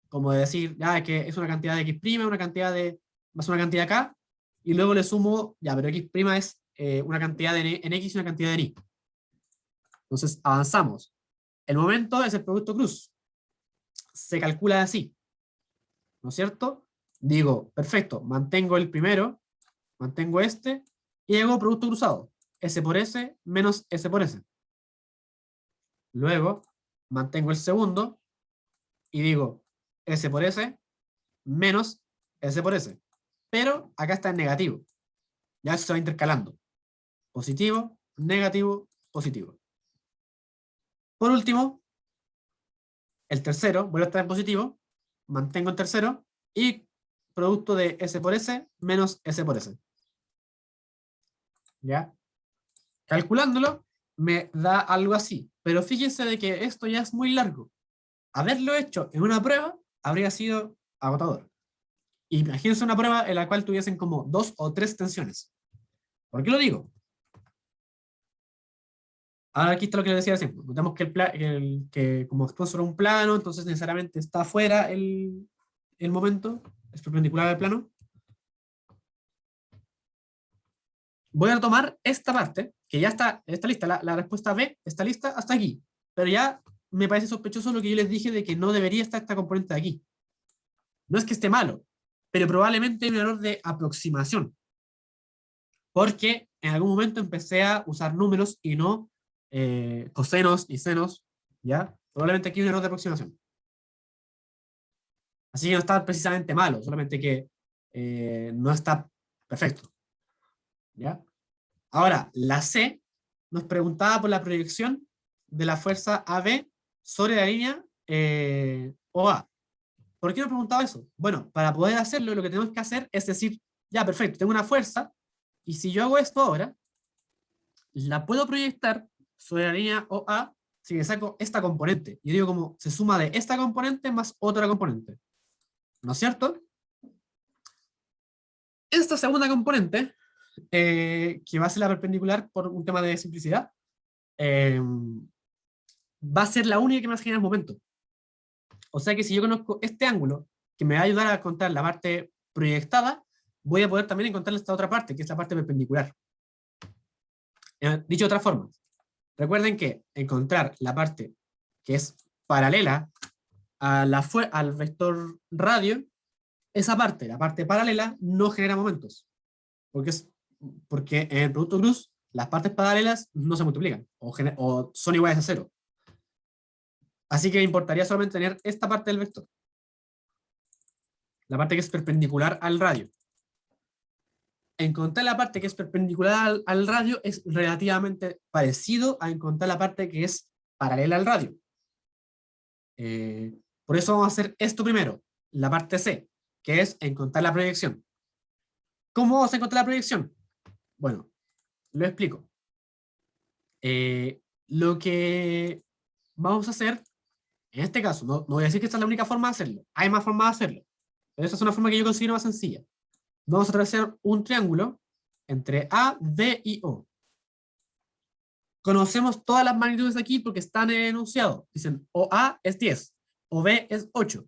Como de decir, ya, es que es una cantidad de X', una cantidad de, más una cantidad acá, y luego le sumo, ya, pero X' es una cantidad en X y una cantidad en Y. Entonces, avanzamos. El momento es el producto cruz. Se calcula así, ¿no es cierto? Digo, perfecto, mantengo el primero, mantengo este, y hago producto cruzado. S por S menos S por S. Luego, mantengo el segundo, y digo, S por S menos S por S. Pero acá está en negativo. Ya se va intercalando. Positivo, negativo, positivo. Por último, el tercero, vuelve a estar en positivo, mantengo el tercero, y producto de S por S menos S por S. ¿Ya? Calculándolo, me da algo así. Pero fíjense de que esto ya es muy largo. Haberlo hecho en una prueba habría sido agotador. Imagínense una prueba en la cual tuviesen como 2 o 3 tensiones. ¿Por qué lo digo? Ahora aquí está lo que les decía recién. Notamos que, que como expongo sobre un plano, entonces necesariamente está afuera el momento, es perpendicular al plano. Voy a tomar esta parte, que ya está lista, la respuesta B está lista hasta aquí, pero ya me parece sospechoso lo que yo les dije de que no debería estar esta componente de aquí. No es que esté malo, pero probablemente hay un error de aproximación, porque en algún momento empecé a usar números y no cosenos y senos, ¿ya? Probablemente aquí hay un error de aproximación. Así que no está precisamente malo, solamente que no está perfecto, ¿ya? Ahora, la C nos preguntaba por la proyección de la fuerza AB sobre la línea OA. ¿Por qué nos preguntaba eso? Bueno, para poder hacerlo, lo que tenemos que hacer es decir, ya, perfecto, tengo una fuerza, y si yo hago esto ahora, la puedo proyectar sobre la línea OA si le saco esta componente. Yo digo como se suma de esta componente más otra componente. ¿No es cierto? Esta segunda componente, que va a ser la perpendicular por un tema de simplicidad, va a ser la única que me va a generar el momento. O sea que si yo conozco este ángulo, que me va a ayudar a contar la parte proyectada, voy a poder también encontrar esta otra parte, que es la parte perpendicular. Dicho de otra forma, recuerden que encontrar la parte que es paralela a al vector radio, esa parte, la parte paralela, no genera momentos. Porque en el producto cruz, las partes paralelas no se multiplican o son iguales a cero. Así que importaría solamente tener esta parte del vector, la parte que es perpendicular al radio. Encontrar la parte que es perpendicular al radio es relativamente parecido a encontrar la parte que es paralela al radio. Por eso vamos a hacer esto primero, la parte C, que es encontrar la proyección. ¿Cómo vamos a encontrar la proyección? Bueno, lo explico. Lo que vamos a hacer, en este caso, no voy a decir que esta es la única forma de hacerlo, hay más formas de hacerlo, pero esta es una forma que yo considero más sencilla. Vamos a trazar un triángulo entre A, B y O. Conocemos todas las magnitudes aquí porque están en el enunciado. Dicen OA es 10, OB es 8.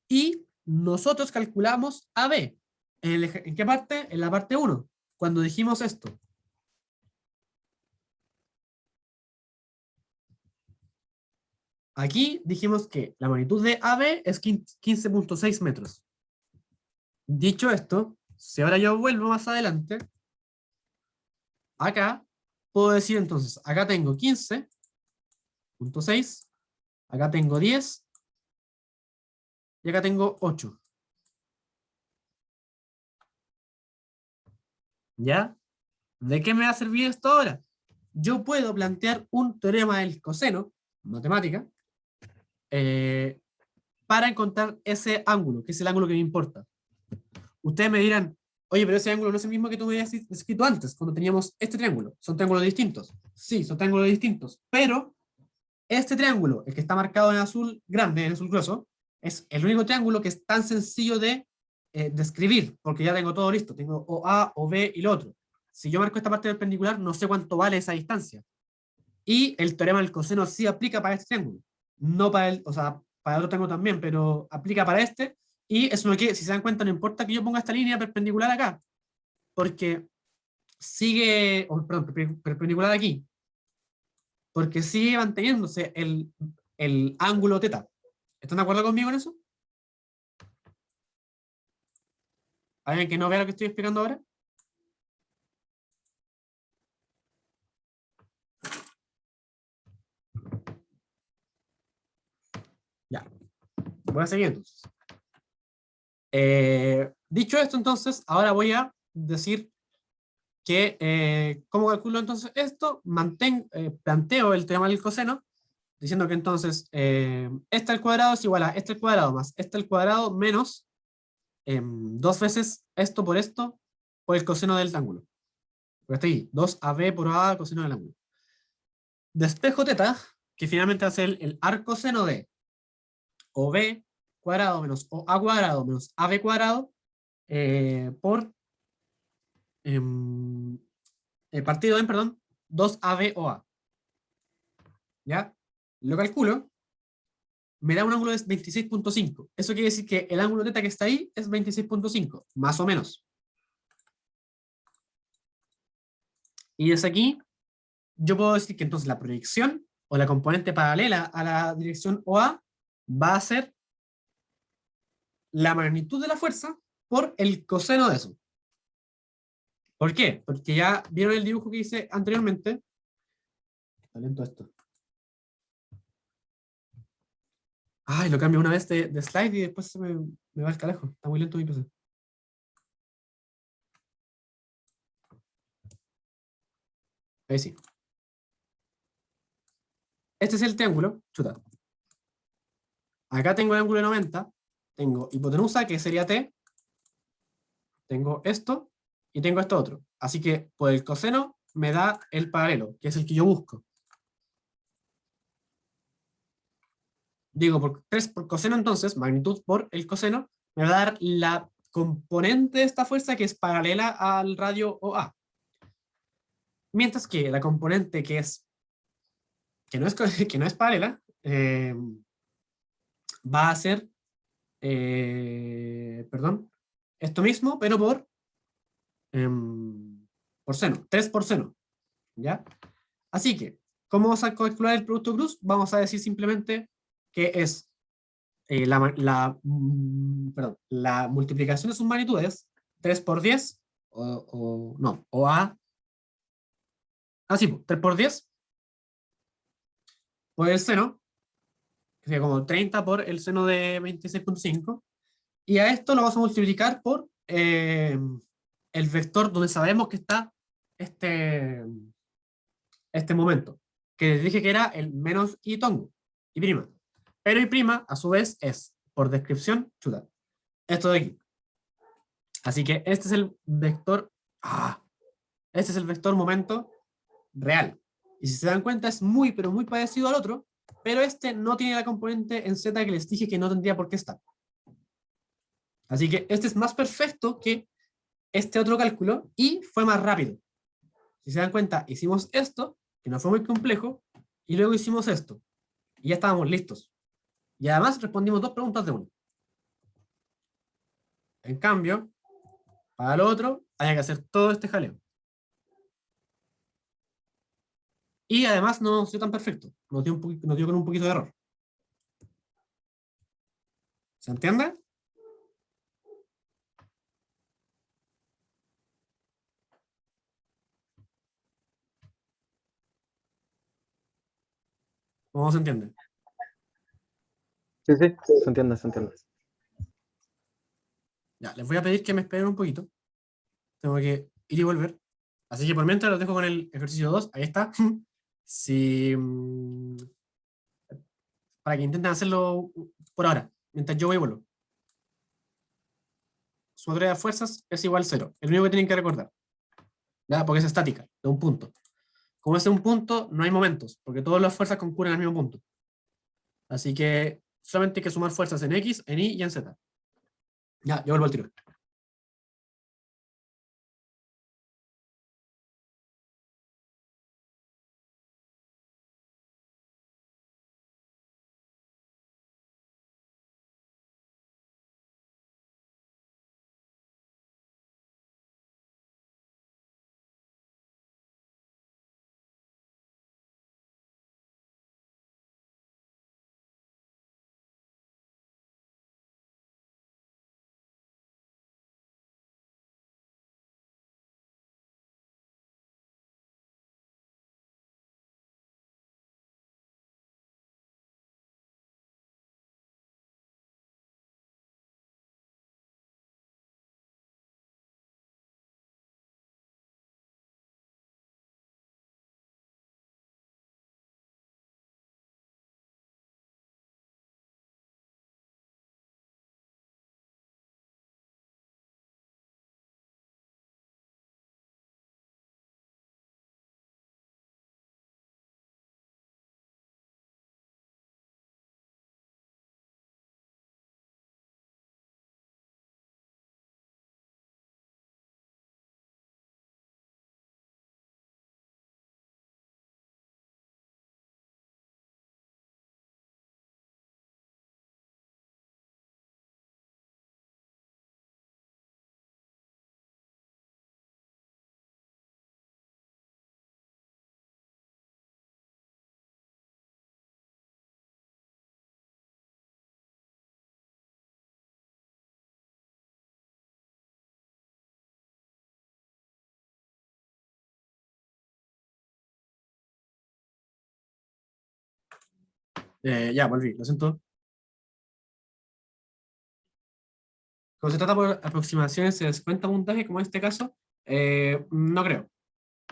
Y nosotros calculamos AB. ¿En qué parte? En la parte 1, cuando dijimos esto. Aquí dijimos que la magnitud de AB es 15.6 metros. Dicho esto, si ahora yo vuelvo más adelante, acá puedo decir entonces, acá tengo 15.6, acá tengo 10 y acá tengo 8. ¿Ya? ¿De qué me va a servir esto ahora? Yo puedo plantear un teorema del coseno, matemática, para encontrar ese ángulo, que es el ángulo que me importa. Ustedes me dirán, oye, pero ese ángulo no es el mismo que tú me habías escrito antes, cuando teníamos este triángulo. Son triángulos distintos. Sí, son triángulos distintos, pero este triángulo, el que está marcado en azul grande, en azul grueso, es el único triángulo que es tan sencillo de escribir, porque ya tengo todo listo. Tengo o A, o B y lo otro. Si yo marco esta parte perpendicular, no sé cuánto vale esa distancia. Y el teorema del coseno sí aplica para este triángulo. No para el, o sea, para el otro triángulo también, pero aplica para este. Y eso no quiere, si se dan cuenta, no importa que yo ponga esta línea perpendicular acá, porque sigue, perdón, perpendicular aquí, porque sigue manteniéndose el ángulo teta. ¿Están de acuerdo conmigo en eso? ¿Alguien que no vea lo que estoy explicando ahora? Ya, voy a seguir entonces. Dicho esto, entonces, ahora voy a decir que, ¿cómo calculo entonces esto? Planteo el teorema del coseno, diciendo que entonces este al cuadrado es igual a este al cuadrado más este al cuadrado menos 2 veces esto por el coseno del ángulo. Porque está ahí, 2AB por A coseno del ángulo. Despejo teta, que finalmente hace el arcoseno de OB cuadrado menos OA cuadrado menos AB cuadrado por partido en, perdón, 2AB o A. ¿Ya? Lo calculo, me da un ángulo de 26.5. Eso quiere decir que el ángulo θ que está ahí es 26.5, más o menos. Y desde aquí, yo puedo decir que entonces la proyección o la componente paralela a la dirección OA va a ser la magnitud de la fuerza por el coseno de eso. ¿Por qué? Porque ya vieron el dibujo que hice anteriormente. Está lento esto. Ay, lo cambio una vez de slide y después me va al carajo. Está muy lento mi PC. Ahí sí. Este es el triángulo. Chuta. Acá tengo el ángulo de 90. Tengo hipotenusa, que sería T. Tengo esto. Y tengo esto otro. Así que por el coseno me da el paralelo, que es el que yo busco. Digo, por 3 por coseno entonces, magnitud por el coseno, me va a dar la componente de esta fuerza que es paralela al radio OA. Mientras que la componente que no es, que no es paralela, va a ser, perdón, esto mismo, pero por seno, 3 por seno, ¿ya? Así que, ¿cómo vamos a calcular el producto cruz? Vamos a decir simplemente que es perdón, la multiplicación de sus magnitudes, 3 por 10, no, o A, así, 3 por 10 por el seno, que sería como 30 por el seno de 26.5, y a esto lo vamos a multiplicar por el vector donde sabemos que está este, este momento, que les dije que era el menos y tongo, y prima. Pero y prima, a su vez, es, por descripción, chuta, esto de aquí. Así que este es el vector, este es el vector momento real. Y si se dan cuenta, es muy, pero muy parecido al otro, pero este no tiene la componente en z que les dije que no tendría por qué estar. Así que este es más perfecto que este otro cálculo y fue más rápido. Si se dan cuenta, hicimos esto, que no fue muy complejo, y luego hicimos esto. Y ya estábamos listos. Y además respondimos 2 preguntas de una. En cambio, para lo otro, hay que hacer todo este jaleo. Y además no nos dio tan perfecto. Nos dio con un poquito de error. ¿Se entiende? ¿Cómo se entiende? Sí, sí, se entiende, se entiende. Ya, les voy a pedir que me esperen un poquito. Tengo que ir y volver. Así que por mientras los dejo con el ejercicio 2. Ahí está. Si, para que intenten hacerlo por ahora, mientras yo voy y vuelvo. Sumatoria de fuerzas es igual a 0. Es lo único que tienen que recordar. ¿Ya? Porque es estática, de un punto. Como es de un punto, no hay momentos, porque todas las fuerzas concurren al mismo punto. Así que solamente hay que sumar fuerzas en X, en Y y en Z. Ya, yo vuelvo al tiro. Ya, volví, lo siento. Cuando se trata por aproximaciones, ¿se descuenta puntaje, como en este caso? No creo.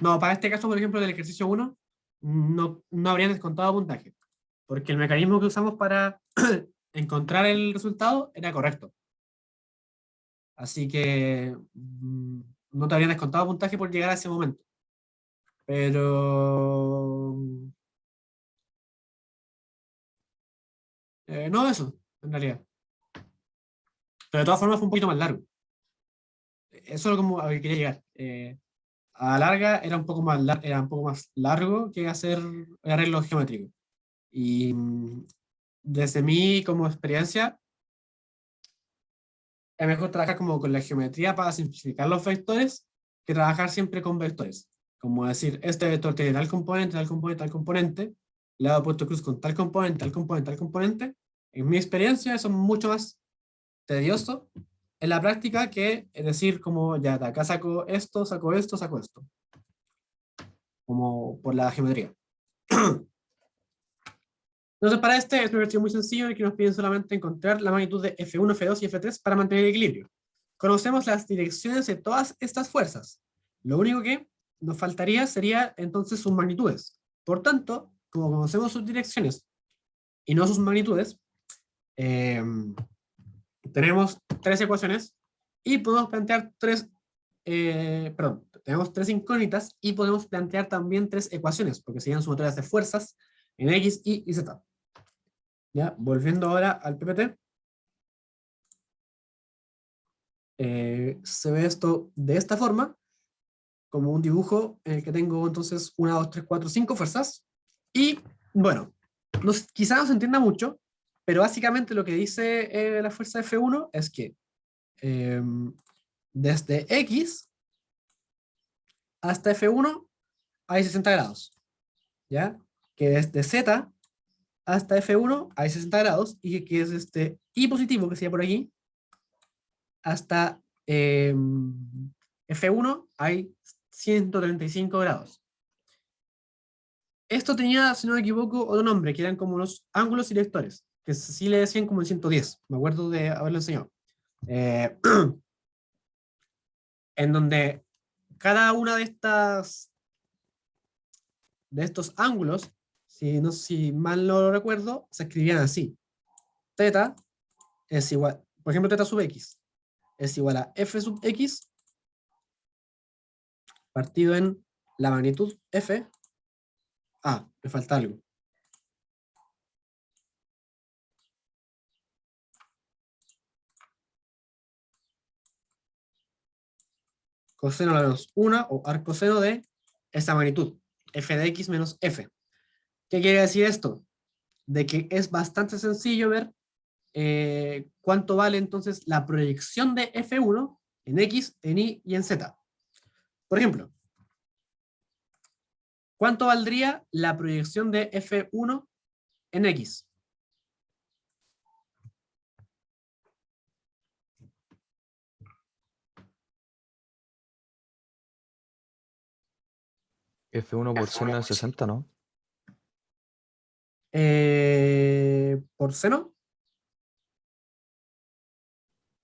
No, para este caso, por ejemplo, del ejercicio uno no habrían descontado puntaje, porque el mecanismo que usamos para encontrar el resultado era correcto. Así que no te habrían descontado puntaje por llegar a ese momento. Pero no eso, en realidad. Pero de todas formas fue un poquito más largo. Eso es como a lo que quería llegar. A la larga era un poco más, era un poco más largo que hacer arreglos geométricos. Y desde mi como experiencia, es mejor trabajar como con la geometría para simplificar los vectores que trabajar siempre con vectores. Como decir, este vector tiene tal componente, tal componente, tal componente, le he puesto cruz con tal componente, tal componente, tal componente. En mi experiencia, eso es mucho más tedioso en la práctica que es decir, como ya de acá saco esto, saco esto, saco esto, como por la geometría. Entonces, para este es un ejercicio muy sencillo en el que nos piden solamente encontrar la magnitud de F1, F2 y F3 para mantener el equilibrio. Conocemos las direcciones de todas estas fuerzas. Lo único que nos faltaría sería entonces sus magnitudes. Por tanto, como conocemos sus direcciones y no sus magnitudes, eh, tenemos tres ecuaciones y podemos plantear tenemos tres incógnitas y podemos plantear también tres ecuaciones, porque serían sumatorias de fuerzas en X, Y Z. Ya, volviendo ahora al PPT, se ve esto de esta forma, como un dibujo en el que tengo entonces 1, 2, 3, 4, 5 fuerzas. Y bueno, quizá no se entienda mucho, pero básicamente lo que dice la fuerza F1 es que eh, desde X hasta F1 hay 60 grados, ¿ya? Que desde Z hasta F1 hay 60 grados y que es este Y positivo, que sería por aquí, hasta F1 hay 135 grados. Esto tenía, si no me equivoco, otro nombre, que eran como los ángulos directores, que sí le decían como el 110, me acuerdo de haberlo enseñado. Eh, en donde cada una de estos ángulos, si mal no lo recuerdo, se escribían así. Teta es igual, por ejemplo, teta sub x es igual a f sub x partido en la magnitud f. Ah, me falta algo. Coseno a la menos 1 o arcoseno de esa magnitud, f de x menos f. ¿Qué quiere decir esto? De que es bastante sencillo ver cuánto vale entonces la proyección de F1 en X, en Y y en Z. Por ejemplo, ¿cuánto valdría la proyección de F1 en X? F1 por seno de 60, ¿no? ¿Por seno?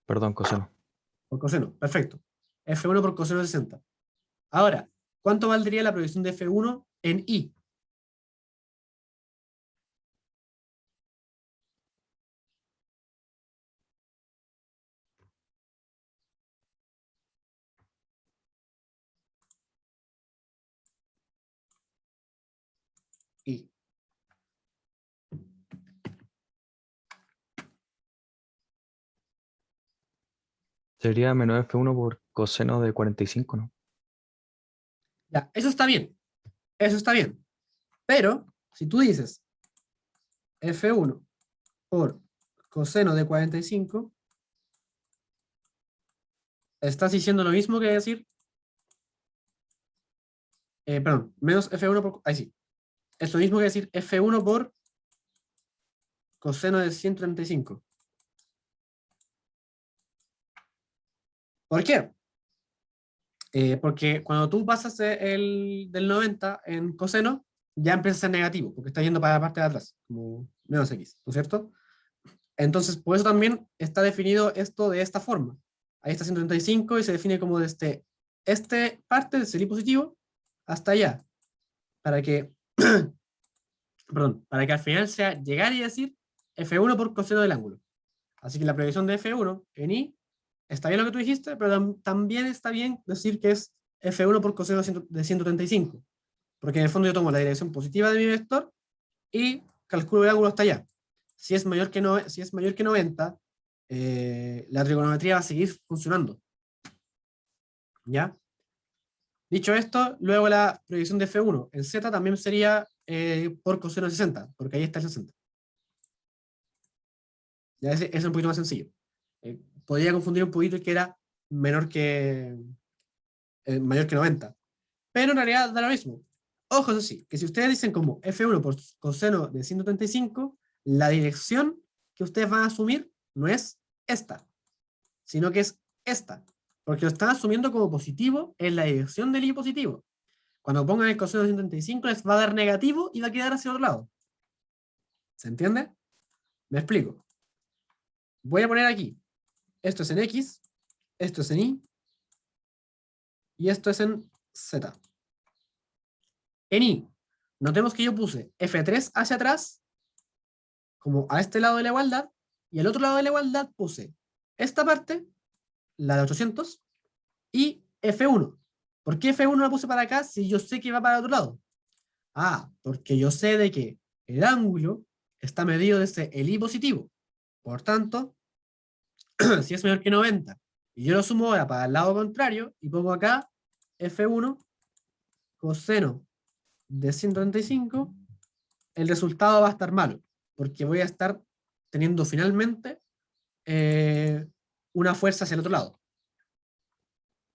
Perdón, coseno. Por coseno, perfecto. F1 por coseno de 60. Ahora, ¿cuánto valdría la proyección de F1 en Y? Y. Sería menos F1 por coseno de 45, ¿no? Ya, eso está bien. Eso está bien. Pero, si tú dices F1 por coseno de 45, estás diciendo lo mismo que decir, perdón, menos F1 por, ahí sí, es lo mismo que decir F1 por coseno de 135. ¿Por qué? Porque cuando tú pasas del 90 en coseno, ya empieza a ser negativo, porque está yendo para la parte de atrás, como menos x, ¿no es cierto? Entonces, por eso también está definido esto de esta forma. Ahí está 135 y se define como desde este parte del CLI positivo hasta allá, para que, perdón, para que al final sea llegar y decir F1 por coseno del ángulo. Así que la proyección de F1 en I está bien lo que tú dijiste, pero también está bien decir que es F1 por coseno de 135, porque en el fondo yo tomo la dirección positiva de mi vector y calculo el ángulo hasta allá. Si es mayor que, si es mayor que 90, la trigonometría va a seguir funcionando. ¿Ya? Dicho esto, luego la proyección de F1 en Z también sería por coseno de 60, porque ahí está el 60. Ya ese es un poquito más sencillo. Podría confundir un poquito que era menor que, mayor que 90. Pero en realidad da lo mismo. Ojo, eso sí, que si ustedes dicen como F1 por coseno de 135, la dirección que ustedes van a asumir no es esta, sino que es esta. Porque lo están asumiendo como positivo en la dirección del I positivo. Cuando pongan el coseno de 135 les va a dar negativo y va a quedar hacia otro lado. ¿Se entiende? Me explico. Voy a poner aquí. Esto es en X, esto es en Y, y esto es en Z. En Y, notemos que yo puse F3 hacia atrás, como a este lado de la igualdad, y al otro lado de la igualdad puse esta parte, la de 800, y F1. ¿Por qué F1 la puse para acá si yo sé que va para el otro lado? Ah, porque yo sé de que el ángulo está medido desde el I positivo. Por tanto, si es menor que 90, y yo lo sumo ahora para el lado contrario, y pongo acá F1 coseno de 135, el resultado va a estar malo, porque voy a estar teniendo finalmente una fuerza hacia el otro lado,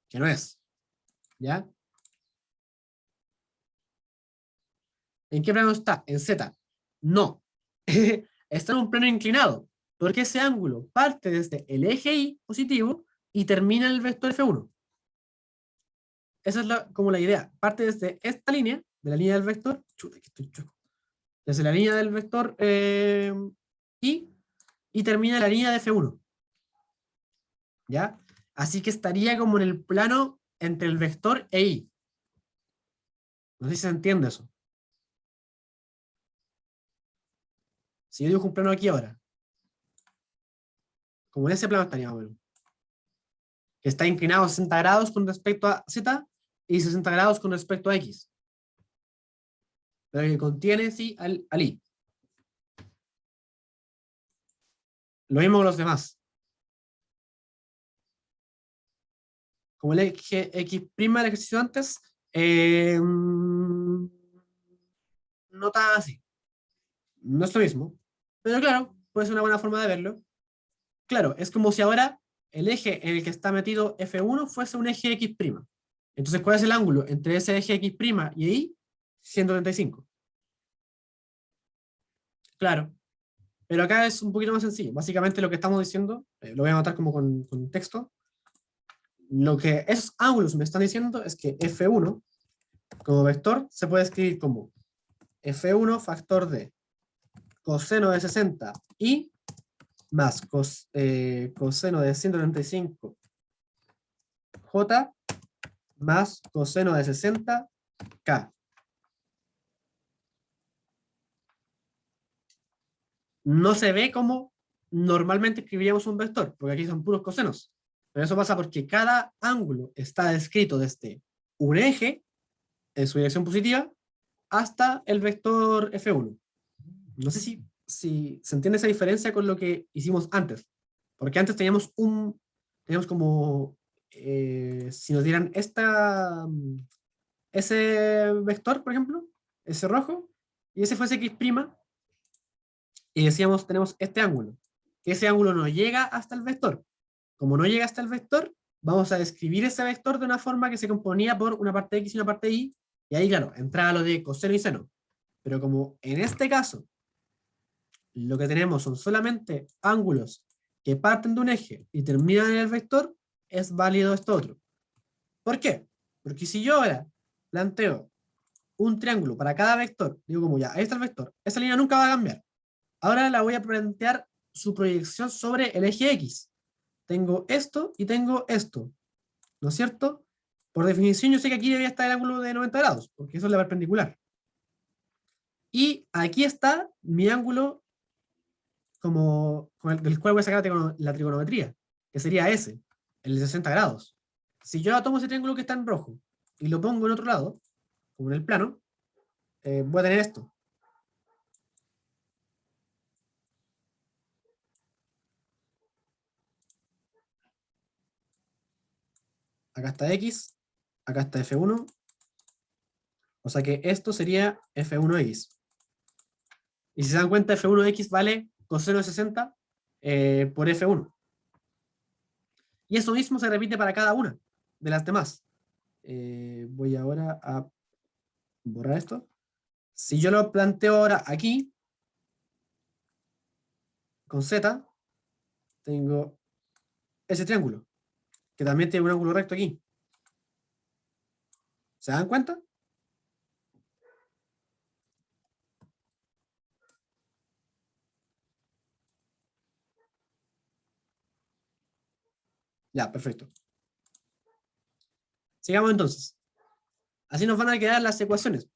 que no es. ¿Ya? ¿En qué plano está? En Z. No. Está en un plano inclinado, porque ese ángulo parte desde el eje Y positivo y termina en el vector F1. Esa es como la idea. Parte desde esta línea, de la línea del vector, chuta, que estoy chueco, desde la línea del vector y termina en la línea de F1. ¿Ya? Así que estaría como en el plano entre el vector e Y. No sé si se entiende eso. Si yo dibujo un plano aquí ahora, como en ese plano estaría, bueno, que está inclinado 60 grados con respecto a Z y 60 grados con respecto a X. Pero que contiene, sí, al Y. Lo mismo con los demás. Como el eje X' del ejercicio antes, no tan así. No es lo mismo. Pero claro, puede ser una buena forma de verlo. Claro, es como si ahora el eje en el que está metido F1 fuese un eje X'. Entonces, ¿cuál es el ángulo entre ese eje X' y Y? 135. Claro, pero acá es un poquito más sencillo. Básicamente lo que estamos diciendo, lo voy a anotar como con texto, lo que esos ángulos me están diciendo es que F1 como vector se puede escribir como F1 factor de coseno de 60 y más coseno de 135 J más coseno de 60 K. No se ve como normalmente escribiríamos un vector, porque aquí son puros cosenos. Pero eso pasa porque cada ángulo está descrito desde un eje en su dirección positiva hasta el vector F1. No sé si se entiende esa diferencia con lo que hicimos antes. Porque antes teníamos como, si nos dieran ese vector, por ejemplo, ese rojo, y ese fuese X', y decíamos, tenemos este ángulo, que ese ángulo no llega hasta el vector. Como no llega hasta el vector, vamos a describir ese vector de una forma que se componía por una parte X y una parte Y, y ahí, claro, entraba lo de coseno y seno. Pero como en este caso, lo que tenemos son solamente ángulos que parten de un eje y terminan en el vector, es válido esto otro. ¿Por qué? Porque si yo ahora planteo un triángulo para cada vector, digo como ya, ahí está el vector, esa línea nunca va a cambiar. Ahora la voy a plantear su proyección sobre el eje X. Tengo esto y tengo esto, ¿no es cierto? Por definición yo sé que aquí debería estar el ángulo de 90 grados, porque eso es la perpendicular. Y aquí está mi ángulo como, del cual voy a sacar la trigonometría, que sería ese, el de 60 grados. Si yo tomo ese triángulo que está en rojo y lo pongo en otro lado, como en el plano, voy a tener esto. Acá está X, acá está F1, o sea que esto sería F1X. Y si se dan cuenta, F1X vale coseno de 60 por F1. Y eso mismo se repite para cada una de las demás. Voy ahora a borrar esto. Si yo lo planteo ahora aquí, con Z, tengo ese triángulo, que también tiene un ángulo recto aquí. ¿Se dan cuenta? Ya, perfecto. Sigamos entonces. Así nos van a quedar las ecuaciones.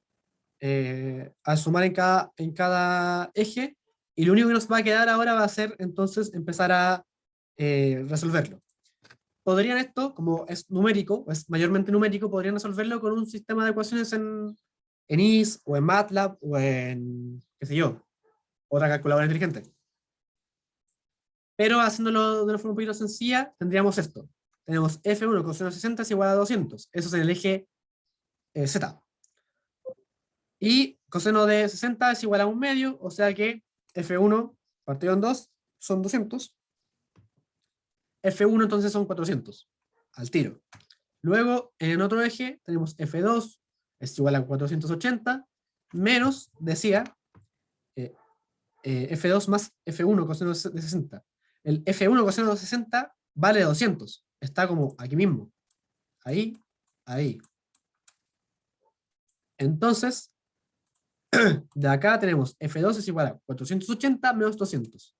A sumar en cada eje. Y lo único que nos va a quedar ahora va a ser entonces empezar a resolverlo. Podrían esto, como es numérico, o es mayormente numérico, podrían resolverlo con un sistema de ecuaciones en IS, o en MATLAB, o en, qué sé yo, otra calculadora inteligente. Pero haciéndolo de una forma un poquito sencilla, tendríamos esto. Tenemos F1 coseno 60 es igual a 200. Eso es en el eje Z. Y coseno de 60 es igual a 1/2, o sea que F1 partido en 2 son 200. F1 entonces son 400, al tiro. Luego, en otro eje, tenemos F2 es igual a 480, menos, decía, F2 más F1 coseno de 60. El F1 coseno de 60 vale 200. Está como aquí mismo. Ahí, ahí. Entonces, de acá tenemos F2 es igual a 480 menos 200.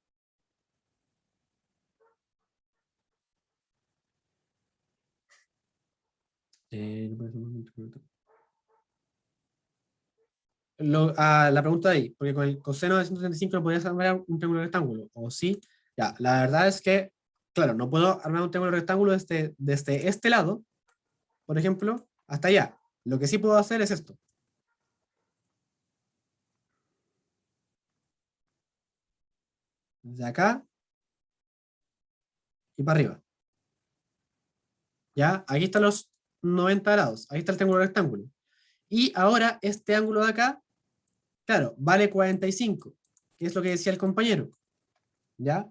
La pregunta de ahí, porque con el coseno de 135 no podías armar un triángulo rectángulo, ¿o sí? Ya, la verdad es que, claro, no puedo armar un triángulo rectángulo desde este lado, por ejemplo, hasta allá. Lo que sí puedo hacer es esto. De acá y para arriba. ¿Ya? Aquí están los 90 grados. Ahí está el triángulo rectángulo. Y ahora este ángulo de acá, claro, vale 45, que es lo que decía el compañero. ¿Ya?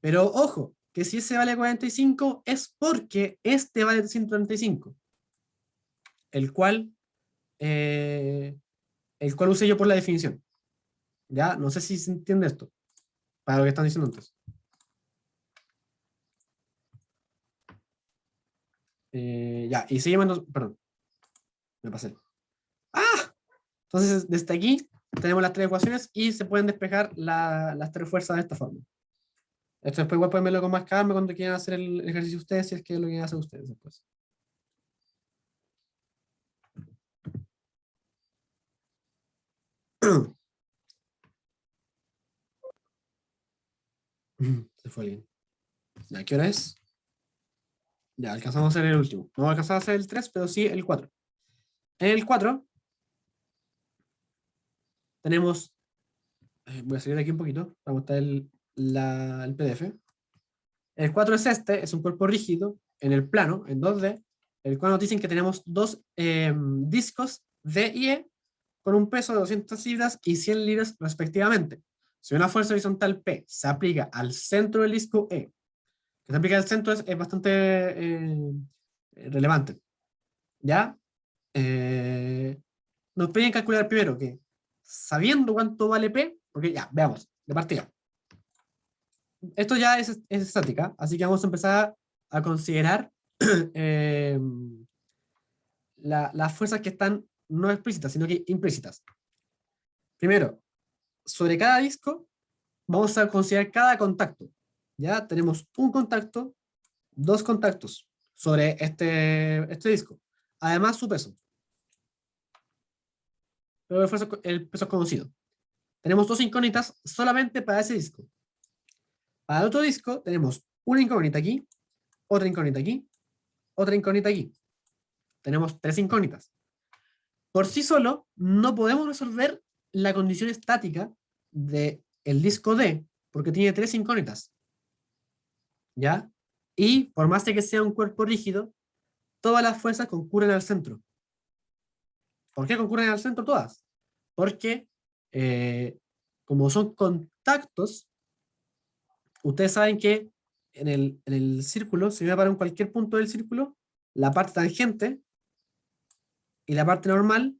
Pero ojo, que si ese vale 45 es porque este vale 135, el cual, usé yo por la definición. ¿Ya? No sé si se entiende esto, para lo que están diciendo antes. Ya, y seguimos, perdón, me pasé. ¡Ah! Entonces, desde aquí tenemos las tres ecuaciones y se pueden despejar las tres fuerzas de esta forma. Esto después igual pueden verlo con más calma cuando quieran hacer el ejercicio ustedes, si es que es lo que hacen ustedes después. Se fue alguien. ¿Ya qué hora es? Ya, alcanzamos a hacer el último. No alcanzamos a hacer el 3, pero sí el 4. En el 4 tenemos, voy a seguir aquí un poquito para mostrar el PDF. El 4 es este, es un cuerpo rígido en el plano, en 2D, el cual nos dicen que tenemos dos discos D y E con un peso de 200 libras y 100 libras respectivamente. Si una fuerza horizontal P se aplica al centro del disco E, que se aplica al centro es bastante relevante. ¿Ya? Nos piden calcular primero que, sabiendo cuánto vale P, porque ya, veamos, de partida. Esto ya es estática, así que vamos a empezar a considerar las fuerzas que están no explícitas, sino que implícitas. Primero, sobre cada disco, vamos a considerar cada contacto. Ya tenemos un contacto, dos contactos sobre este disco. Además, su peso. Pero el peso es conocido. Tenemos dos incógnitas solamente para ese disco. Para el otro disco tenemos una incógnita aquí, otra incógnita aquí, otra incógnita aquí. Tenemos tres incógnitas. Por sí solo, no podemos resolver la condición estática del disco D, porque tiene tres incógnitas. ¿Ya? Y por más de que sea un cuerpo rígido, todas las fuerzas concurren al centro. ¿Por qué concurren al centro todas? Porque como son contactos, ustedes saben que en el círculo, si me paro en cualquier punto del círculo, la parte tangente y la parte normal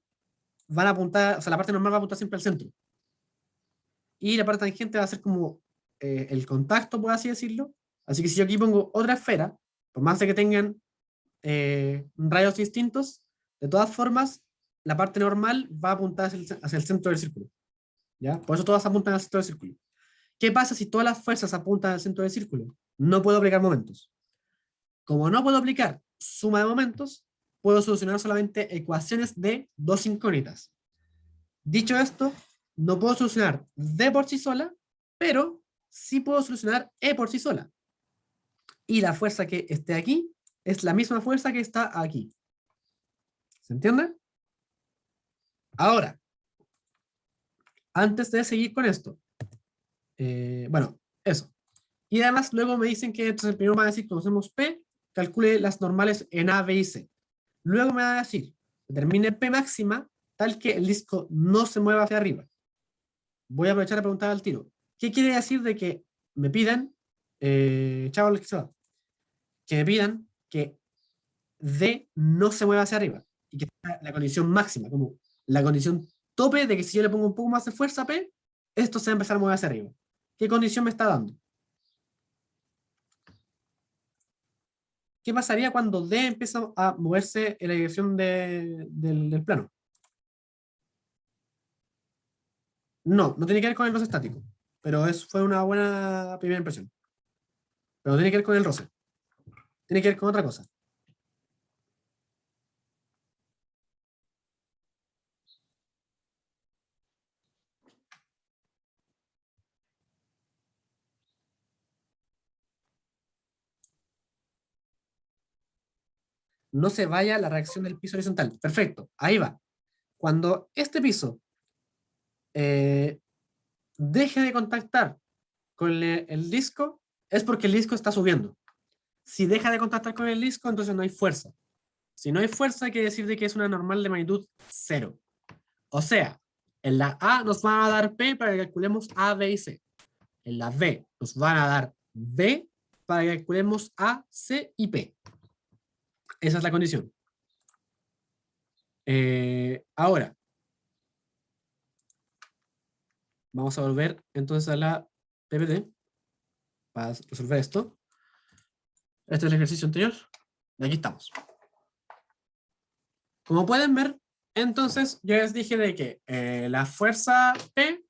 van a apuntar, o sea, la parte normal va a apuntar siempre al centro. Y la parte tangente va a ser como el contacto, por así decirlo. Así que si yo aquí pongo otra esfera, por más de que tengan rayos distintos, de todas formas, la parte normal va a apuntar hacia el centro del círculo. ¿Ya? Por eso todas apuntan al centro del círculo. ¿Qué pasa si todas las fuerzas apuntan al centro del círculo? No puedo aplicar momentos. Como no puedo aplicar suma de momentos, puedo solucionar solamente ecuaciones de dos incógnitas. Dicho esto, no puedo solucionar D por sí sola, pero sí puedo solucionar E por sí sola. Y la fuerza que esté aquí es la misma fuerza que está aquí. ¿Se entiende? Ahora, antes de seguir con esto, bueno, eso. Y además luego me dicen que entonces primero me va a decir, conocemos P, calcule las normales en A, B y C. Luego me va a decir, determine P máxima tal que el disco no se mueva hacia arriba. Voy a aprovechar a preguntar al tiro. ¿Qué quiere decir de que me pidan, chavo, que me pidan que D no se mueva hacia arriba? Y que sea la condición máxima, como la condición tope de que si yo le pongo un poco más de fuerza a P, esto se va a empezar a mover hacia arriba. ¿Qué condición me está dando? ¿Qué pasaría cuando D empieza a moverse en la dirección del plano? No tiene que ver con el roce estático, pero fue una buena primera impresión. Pero no tiene que ver con el roce, tiene que ver con otra cosa. No se vaya la reacción del piso horizontal. Perfecto, ahí va. Cuando este piso deje de contactar con el disco, es porque el disco está subiendo. Si deja de contactar con el disco, entonces no hay fuerza. Si no hay fuerza, quiere decir de que es una normal de magnitud 0. O sea, en la A nos van a dar P para que calculemos A, B y C. En la B nos van a dar B para que calculemos A, C y P. Esa es la condición. Ahora, vamos a volver entonces a la PPT para resolver esto. Este es el ejercicio anterior. Y aquí estamos. Como pueden ver, entonces yo les dije de que la fuerza P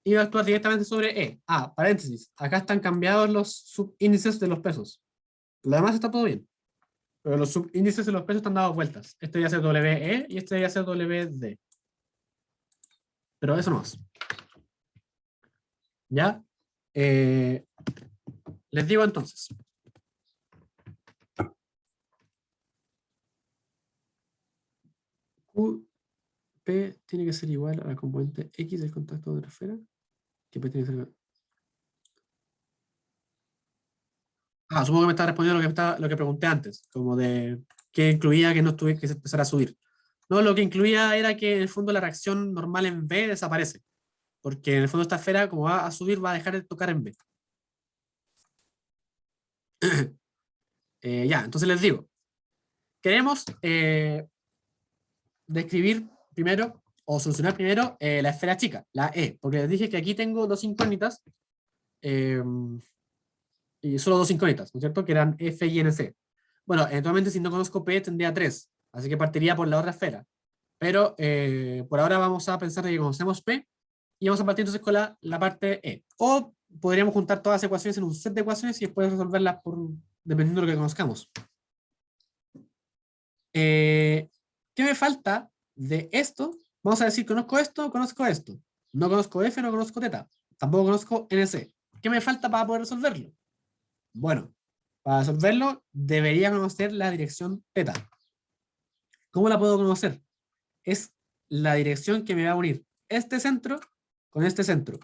iba a actuar directamente sobre E. Ah, paréntesis. Acá están cambiados los subíndices de los pesos. Lo demás está todo bien. Pero los subíndices de los pesos están dados vueltas. Este ya ser WE y este ya ser WD. Pero eso no es. ¿Ya? Les digo entonces. P tiene que ser igual a la componente X del contacto de la esfera. Que P tiene que ser... supongo que me está respondiendo lo que pregunté antes, como de qué incluía que no tuviera que empezar a subir. No, lo que incluía era que en el fondo la reacción normal en B desaparece, porque en el fondo esta esfera, como va a subir, va a dejar de tocar en B. Ya, entonces les digo, queremos describir primero, o solucionar primero, la esfera chica, la E, porque les dije que aquí tengo dos incógnitas, y solo dos incógnitas, ¿no es cierto? Que eran F y NC. Bueno, eventualmente si no conozco P tendría tres, Así que partiría por la otra esfera. Pero por ahora vamos a pensar que conocemos P y vamos a partir entonces con la parte E. O podríamos juntar todas las ecuaciones en un set de ecuaciones y después resolverlas dependiendo de lo que conozcamos. ¿Qué me falta de esto? Vamos a decir, conozco esto, conozco esto. No conozco F, no conozco teta. Tampoco conozco NC. ¿Qué me falta para poder resolverlo? Bueno, para resolverlo debería conocer la dirección teta. ¿Cómo la puedo conocer? Es la dirección que me va a unir este centro con este centro.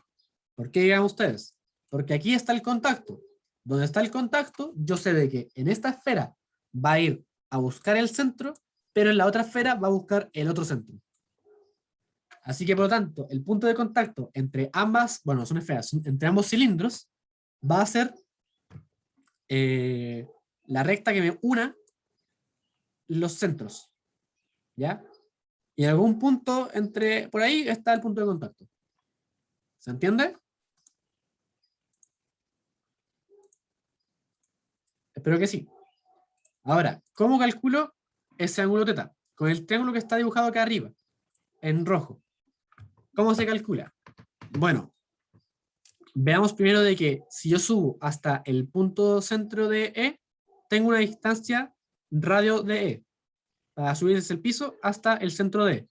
¿Por qué digan ustedes? Porque aquí está el contacto. Donde está el contacto, yo sé de que en esta esfera va a ir a buscar el centro, pero en la otra esfera va a buscar el otro centro. Así que, por lo tanto, el punto de contacto entre ambas, bueno, son esferas, entre ambos cilindros, va a ser la recta que me una los centros. ¿Ya? Y en algún punto por ahí está el punto de contacto. ¿Se entiende? Espero que sí. Ahora, ¿cómo calculo ese ángulo teta? Con el triángulo que está dibujado acá arriba, en rojo. ¿Cómo se calcula? Bueno, veamos primero de que si yo subo hasta el punto centro de E, tengo una distancia radio de E, para subir desde el piso hasta el centro de E.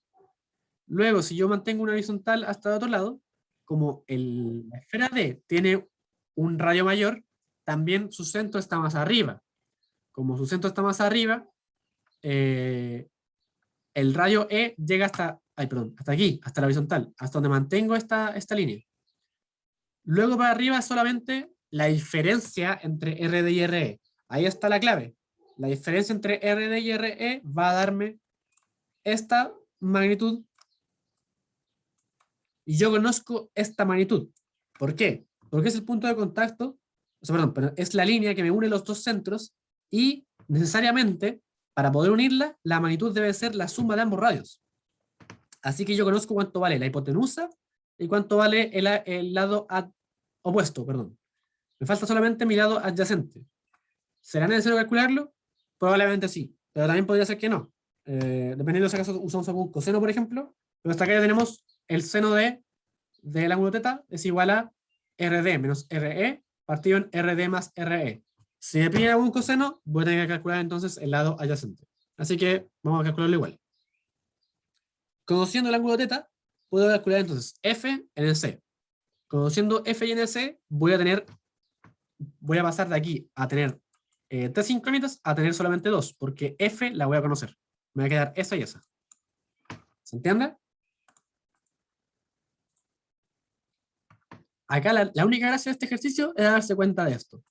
Luego, si yo mantengo una horizontal hasta el otro lado, como la esfera D tiene un radio mayor, también su centro está más arriba. Como su centro está más arriba, el radio E llega hasta aquí, hasta la horizontal, hasta donde mantengo esta línea. Luego para arriba solamente la diferencia entre RD y RE. Ahí está la clave. La diferencia entre RD y RE va a darme esta magnitud. Y yo conozco esta magnitud. ¿Por qué? Porque es el punto de contacto, o sea, perdón, pero es la línea que me une los dos centros y necesariamente para poder unirla, la magnitud debe ser la suma de ambos radios. Así que yo conozco cuánto vale la hipotenusa y cuánto vale el lado opuesto, perdón. Me falta solamente mi lado adyacente. ¿Será necesario calcularlo? Probablemente sí, pero también podría ser que no. Dependiendo de si acaso usamos algún coseno, por ejemplo, pero hasta acá ya tenemos el seno del ángulo teta es igual a RD menos RE partido en RD más RE. Si me piden algún coseno, voy a tener que calcular entonces el lado adyacente. Así que vamos a calcularlo igual. Conociendo el ángulo teta, puedo calcular entonces F en C. Conociendo F y NC, voy a pasar de aquí a tener 3 incógnitas a tener solamente 2, porque F la voy a conocer. Me va a quedar esa y esa. ¿Se entiende? Acá la única gracia de este ejercicio es darse cuenta de esto.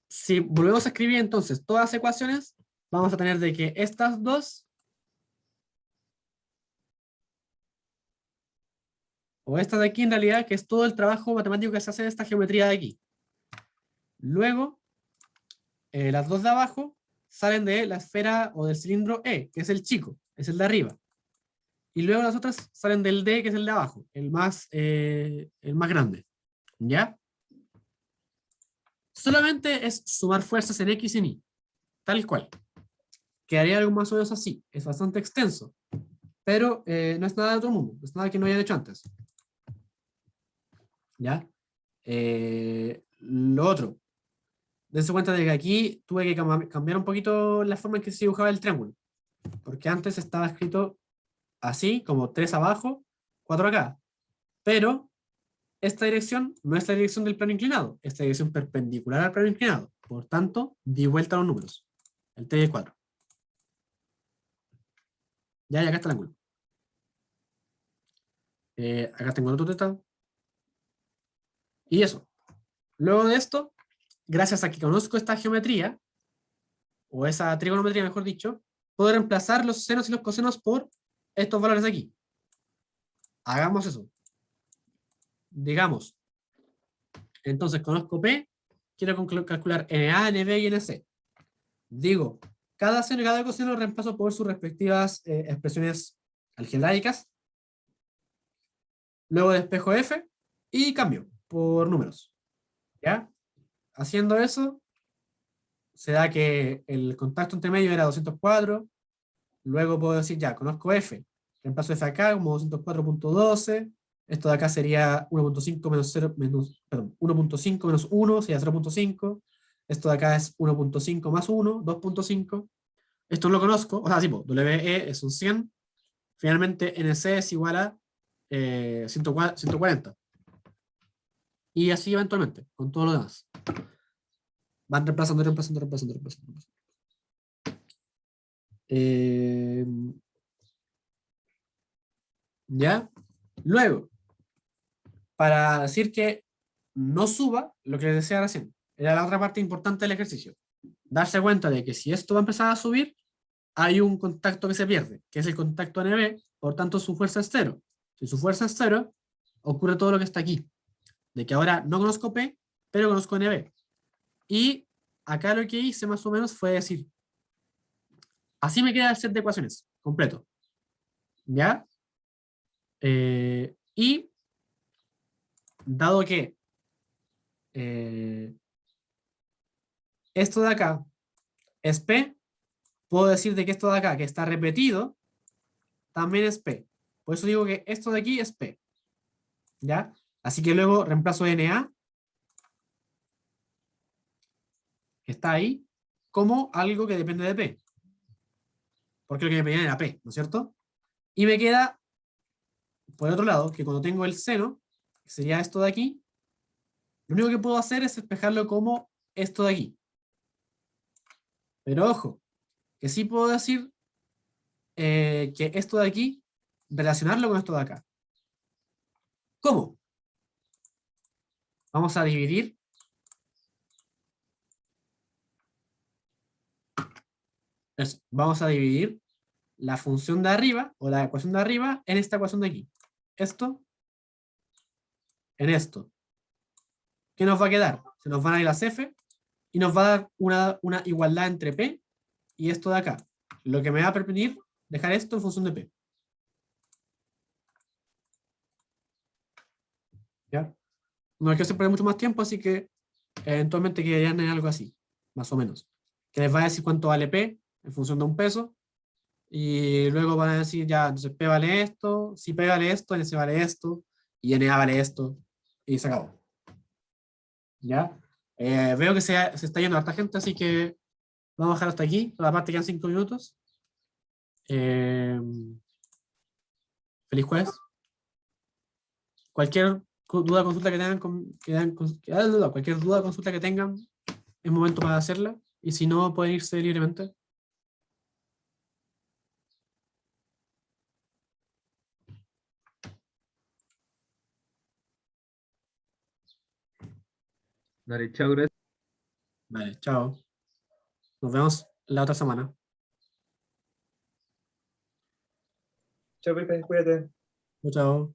Si volvemos a escribir entonces todas las ecuaciones, vamos a tener de que estas dos, o esta de aquí en realidad, que es todo el trabajo matemático que se hace en esta geometría de aquí. Luego, las dos de abajo salen de la esfera o del cilindro E, que es el chico, es el de arriba. Y luego las otras salen del D, que es el de abajo, el más grande. ¿Ya? Solamente es sumar fuerzas en X y en Y, tal cual. Quedaría algo más o menos así. Es bastante extenso, pero no es nada de otro mundo, no es nada que no hayan hecho antes. ¿Ya? Lo otro, dense cuenta de que aquí tuve que cambiar un poquito la forma en que se dibujaba el triángulo, porque antes estaba escrito así, como 3 abajo, 4 acá, pero esta dirección no es la dirección del plano inclinado, es la dirección perpendicular al plano inclinado, por tanto, di vuelta a los números, el 3 y el 4. Ya, y acá está el ángulo. Acá tengo otro teta. Y eso. Luego de esto, gracias a que conozco esta geometría, o esa trigonometría mejor dicho, puedo reemplazar los senos y los cosenos por estos valores de aquí. Hagamos eso. Digamos, entonces conozco P, quiero calcular NA, NB y NC. Digo, cada seno y cada coseno lo reemplazo por sus respectivas expresiones algebraicas. Luego despejo F y cambio por números. ¿Ya? haciendo eso, se da que el contacto entre medio era 204, luego puedo decir, ya, conozco F, reemplazo F acá como 204.12, esto de acá sería 1.5 menos 0, menos, perdón, 1.5 menos 1 sería 0.5, esto de acá es 1.5 más 1, 2.5, esto no lo conozco, o sea, sí, WE es un 100, finalmente NC es igual a 140, y así eventualmente, con todo lo demás. Van reemplazando, reemplazando, reemplazando, reemplazando. ¿Ya? Luego, para decir que no suba, lo que les decía recién, era la otra parte importante del ejercicio. Darse cuenta de que si esto va a empezar a subir, hay un contacto que se pierde, que es el contacto NB, por tanto su fuerza es cero. Si su fuerza es cero, ocurre todo lo que está aquí, de que ahora no conozco P, pero conozco NB. Y acá lo que hice más o menos fue decir, así me queda el set de ecuaciones completo. ¿Ya? Y dado que esto de acá es P, puedo decir de que esto de acá, que está repetido, también es P. Por eso digo que esto de aquí es P. ¿Ya? Así que luego reemplazo NA, que está ahí, como algo que depende de P. Porque lo que me pedían era P, ¿no es cierto? Y me queda, por el otro lado, que cuando tengo el seno, que sería esto de aquí, lo único que puedo hacer es despejarlo como esto de aquí. Pero ojo, que sí puedo decir que esto de aquí, relacionarlo con esto de acá. ¿Cómo? Vamos a dividir eso. Vamos a dividir la función de arriba, o la ecuación de arriba, en esta ecuación de aquí. Esto en esto. ¿Qué nos va a quedar? Se nos van a ir las F y nos va a dar una igualdad entre P y esto de acá. Lo que me va a permitir dejar esto en función de P. ¿Ya? No hay que hacer perder mucho más tiempo, así que eventualmente quedarían en algo así, más o menos. Que les va a decir cuánto vale P en función de un peso. Y luego van a decir, ya, entonces P vale esto, si P vale esto, NC vale esto, y NA vale esto, y se acabó. ¿Ya? Veo que se está yendo harta gente, así que vamos a dejar hasta aquí. Por la parte quedan 5 minutos. Eh, Feliz jueves. Cualquier duda, consulta que tengan, cualquier duda, consulta que tengan, es momento para hacerla. Y si no, pueden irse libremente. Dale, chao, gracias. Vale, chao. Nos vemos la otra semana. Chao, Pepe, cuídate. Chao.